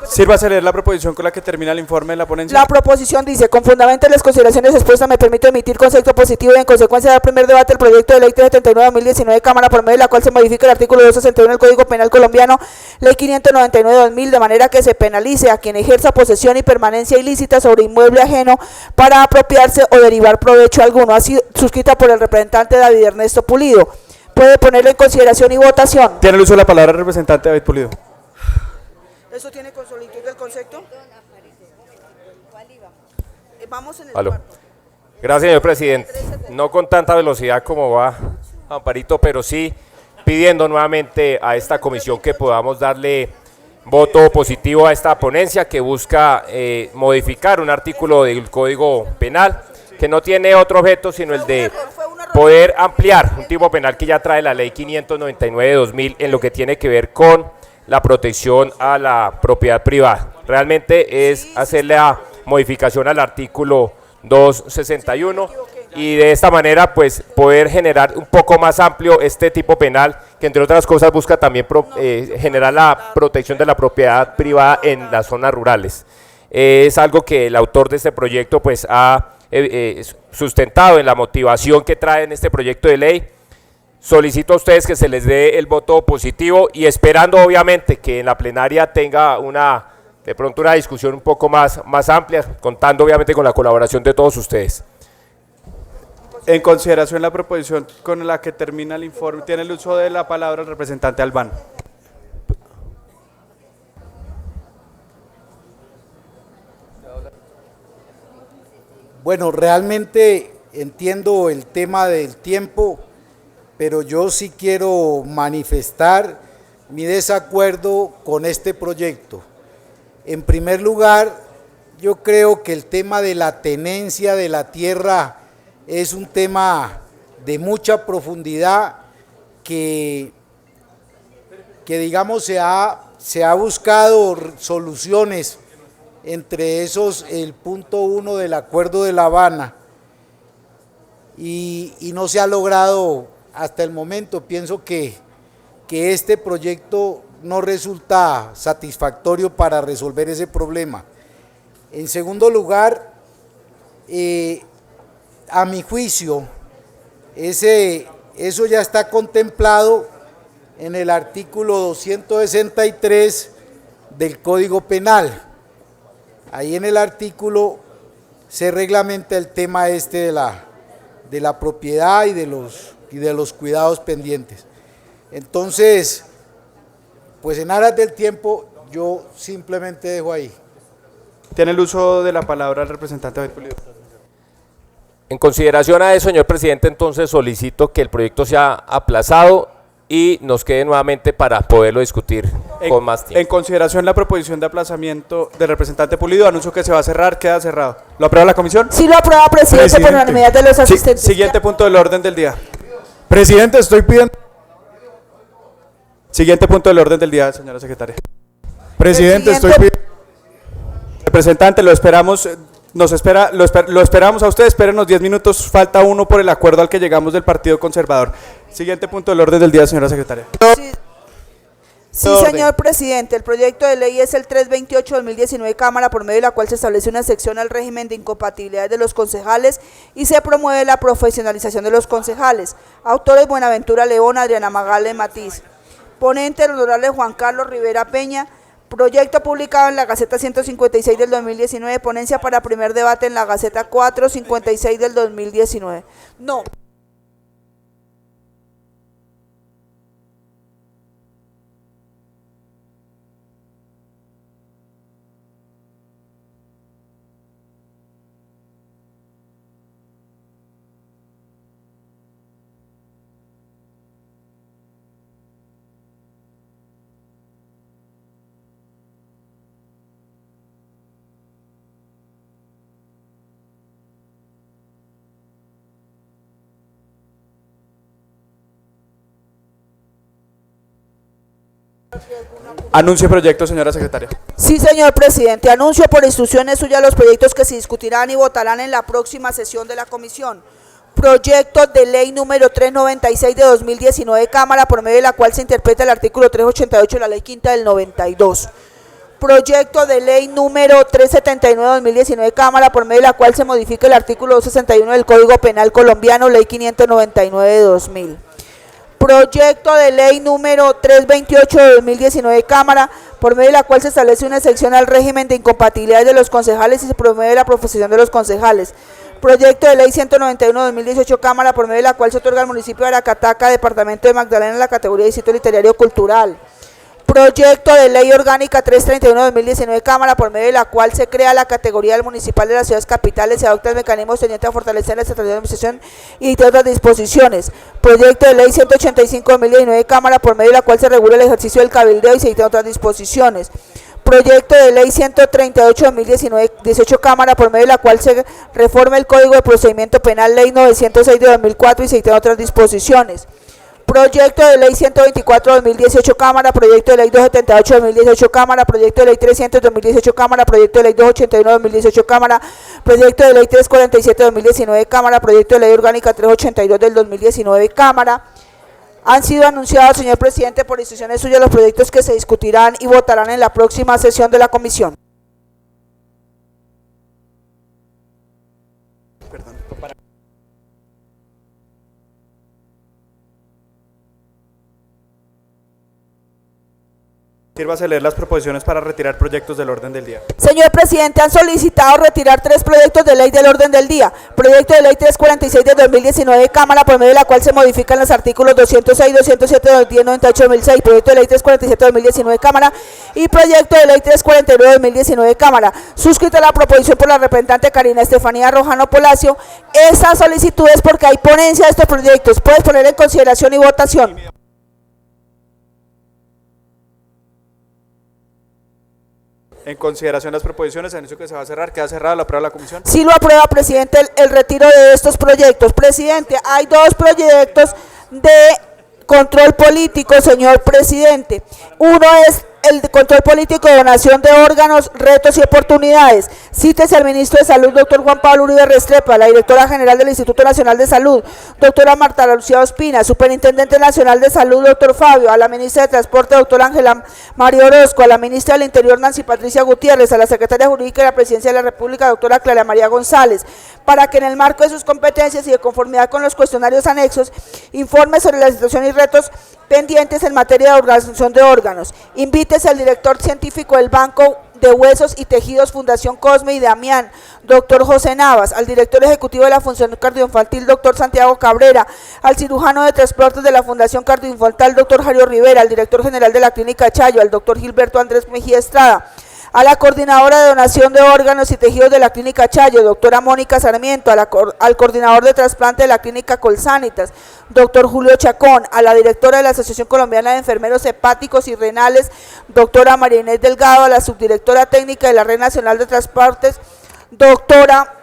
Sírvase a leer la proposición con la que termina el informe de la ponencia. La proposición dice: con fundamento en las consideraciones expuestas, me permito emitir concepto positivo y en consecuencia del primer debate el proyecto de ley 379-2019, Cámara, por medio de la cual se modifica el artículo 261 del Código Penal colombiano, Ley 599-2000, de manera que se penalice a quien ejerza posesión y permanencia ilícita sobre inmueble ajeno para apropiarse o derivar provecho alguno. Ha sido suscrita por el representante David Ernesto Pulido. Puede ponerlo en consideración y votación. Tiene el uso de la palabra el representante David Pulido. ¿Eso tiene con solicitud del concepto? Vamos en el Aló. cuarto. Gracias, señor presidente. No con tanta velocidad como va Amparito, pero sí pidiendo nuevamente a esta comisión que podamos darle voto positivo a esta ponencia que busca modificar un artículo del Código Penal que no tiene otro objeto sino el de poder ampliar un tipo penal que ya trae la ley 599 de 2000 en lo que tiene que ver con la protección a la propiedad privada. Realmente es hacer la modificación al artículo 261 y de esta manera pues poder generar un poco más amplio este tipo penal que entre otras cosas busca también generar la protección de la propiedad privada en las zonas rurales. Es algo que el autor de este proyecto pues ha sustentado en la motivación que trae en este proyecto de ley. Solicito a ustedes que se les dé el voto positivo y esperando obviamente que en la plenaria tenga de pronto una discusión un poco más amplia, contando obviamente con la colaboración de todos ustedes. En consideración la proposición con la que termina el informe, tiene el uso de la palabra el representante Albano. Bueno, realmente entiendo el tema del tiempo, pero yo sí quiero manifestar mi desacuerdo con este proyecto. En primer lugar, yo creo que el tema de la tenencia de la tierra es un tema de mucha profundidad que digamos se ha buscado soluciones, entre esos el punto 1 del Acuerdo de La Habana y no se ha logrado hasta el momento. Pienso que este proyecto no resulta satisfactorio para resolver ese problema. En segundo lugar, a mi juicio, eso ya está contemplado en el artículo 263 del Código Penal. Ahí en el artículo se reglamenta el tema de la propiedad y de los cuidados pendientes. Entonces, pues en aras del tiempo, yo simplemente dejo ahí. Tiene el uso de la palabra el representante David Pulido. En consideración a eso, señor presidente, entonces solicito que el proyecto sea aplazado y nos quede nuevamente para poderlo discutir con más tiempo. En consideración la proposición de aplazamiento del representante Pulido, anuncio que se va a cerrar, queda cerrado. ¿Lo aprueba la comisión? Sí, lo aprueba, presidente, por unanimidad de los asistentes. Siguiente punto del orden del día. Presidente, estoy pidiendo... Siguiente punto del orden del día, señora secretaria. Presidente, estoy pidiendo... Representante, lo esperamos, lo esperamos a usted, espérenos 10 minutos, falta uno por el acuerdo al que llegamos del Partido Conservador. Siguiente punto del orden del día, señora secretaria. Sí, señor presidente, el proyecto de ley es el 328-2019 Cámara, por medio de la cual se establece una sección al régimen de incompatibilidades de los concejales y se promueve la profesionalización de los concejales. Autores: Buenaventura León, Adriana Magale Matiz. Ponente: el honorable Juan Carlos Rivera Peña. Proyecto publicado en la Gaceta 156 del 2019, ponencia para primer debate en la Gaceta 456 del 2019. No. Anuncio proyecto, señora secretaria. Sí, señor presidente. Anuncio por instrucciones suyas los proyectos que se discutirán y votarán en la próxima sesión de la comisión. Proyecto de ley número 396 de 2019 Cámara, por medio de la cual se interpreta el artículo 388 de la ley quinta del 92. Proyecto de ley número 379 de 2019 Cámara, por medio de la cual se modifica el artículo 261 del Código Penal colombiano, ley 599 de 2000. Proyecto de ley número 328 de 2019 Cámara, por medio de la cual se establece una excepción al régimen de incompatibilidades de los concejales y se promueve la profesión de los concejales. Proyecto de ley 191 de 2018 Cámara, por medio de la cual se otorga al municipio de Aracataca, departamento de Magdalena, la categoría de distrito literario cultural. Proyecto de Ley Orgánica 331-2019, Cámara, por medio de la cual se crea la categoría del municipal de las ciudades capitales y adopta el mecanismo tendiente a fortalecer la estrategia de administración y de otras disposiciones. Proyecto de Ley 185-2019, Cámara, por medio de la cual se regula el ejercicio del cabildeo y se dictan otras disposiciones. Proyecto de Ley 138-2018, Cámara, por medio de la cual se reforma el Código de Procedimiento Penal, Ley 906 de 2004 y se dictan otras disposiciones. Proyecto de Ley 124-2018, Cámara, proyecto de Ley 278-2018, Cámara, proyecto de Ley 300-2018, Cámara, proyecto de Ley 281-2018, Cámara, proyecto de Ley 347-2019, Cámara, proyecto de Ley Orgánica 382 del 2019, Cámara. Han sido anunciados, señor presidente, por instrucciones suyas los proyectos que se discutirán y votarán en la próxima sesión de la comisión. Sírvase a leer las proposiciones para retirar proyectos del orden del día. Señor presidente, han solicitado retirar 3 proyectos de ley del orden del día. Proyecto de Ley 346 de 2019, Cámara, por medio de la cual se modifican los artículos 206, 207, 298, 2006. Proyecto de Ley 347 de 2019, Cámara. Y Proyecto de Ley 349 de 2019, Cámara. Suscrita la proposición por la representante Karina Estefanía Rojano Polacio. Esta solicitud es porque hay ponencia de estos proyectos. Puedes poner en consideración y votación. En consideración de las proposiciones, anuncio que se va a cerrar. ¿Queda cerrada? ¿La aprueba la comisión? Sí lo aprueba, presidente, el retiro de estos proyectos. Presidente, hay 2 proyectos de control político, señor presidente. Uno es el de control político de donación de órganos, retos y oportunidades. Cítese al ministro de Salud, doctor Juan Pablo Uribe Restrepo, a la directora general del Instituto Nacional de Salud, doctora Marta Lucía Ospina, superintendente nacional de Salud, doctor Fabio, a la ministra de Transporte, doctora Ángela María Orozco, a la ministra del Interior, Nancy Patricia Gutiérrez, a la secretaria jurídica de la Presidencia de la República, doctora Clara María González, para que en el marco de sus competencias y de conformidad con los cuestionarios anexos, informe sobre la situación y retos pendientes en materia de organización de órganos. Invítese al director científico del Banco de Huesos y Tejidos Fundación Cosme y Damián, doctor José Navas, al director ejecutivo de la Fundación Cardioinfantil, doctor Santiago Cabrera, al cirujano de transportes de la Fundación Cardioinfantil, doctor Jairo Rivera, al director general de la Clínica Chayo, al doctor Gilberto Andrés Mejía Estrada, a la coordinadora de donación de órganos y tejidos de la Clínica Chayo, doctora Mónica Sarmiento, al coordinador de trasplante de la Clínica Colsanitas, doctor Julio Chacón, a la directora de la Asociación Colombiana de Enfermeros Hepáticos y Renales, doctora María Inés Delgado, a la subdirectora técnica de la Red Nacional de Transportes, doctora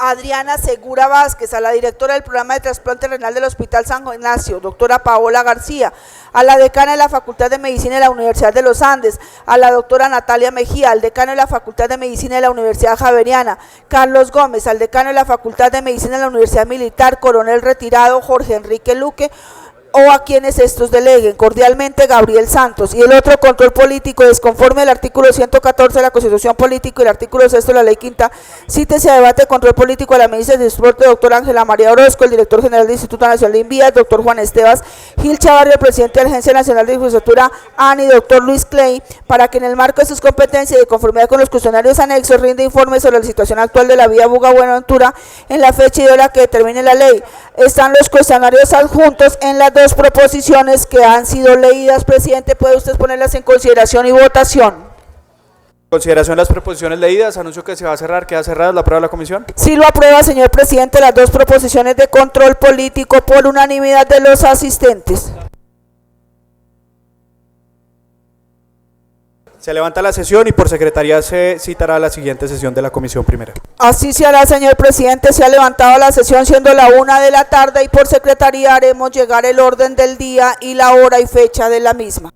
Adriana Segura Vázquez, a la directora del programa de trasplante renal del Hospital San Ignacio, doctora Paola García, a la decana de la Facultad de Medicina de la Universidad de los Andes, a la doctora Natalia Mejía, al decano de la Facultad de Medicina de la Universidad Javeriana, Carlos Gómez, al decano de la Facultad de Medicina de la Universidad Militar, coronel retirado Jorge Enrique Luque, o a quienes estos deleguen. Cordialmente, Gabriel Santos. Y el otro, control político, desconforme al artículo 114 de la Constitución Política y el artículo 6 de la Ley Quinta, cítese a debate de control político a la ministra de Transporte, doctora Ángela María Orozco, el director general del Instituto Nacional de Invías, doctor Juan Estebas Gil Chavarri, el presidente de la Agencia Nacional de Infraestructura, ANI, doctor Luis Clay, para que en el marco de sus competencias y de conformidad con los cuestionarios anexos, rinde informe sobre la situación actual de la vía Buga-Buenaventura en la fecha y hora que determine la ley. Están los cuestionarios adjuntos en las 2 proposiciones que han sido leídas. Presidente, puede usted ponerlas en consideración y votación. En consideración de las proposiciones leídas, anuncio que se va a cerrar. ¿Queda cerrada? ¿La aprueba la comisión? Sí lo aprueba, señor presidente, las 2 proposiciones de control político por unanimidad de los asistentes. Se levanta la sesión y por secretaría se citará la siguiente sesión de la comisión primera. Así se hará, señor presidente. Se ha levantado la sesión siendo la 1 de la tarde y por secretaría haremos llegar el orden del día y la hora y fecha de la misma.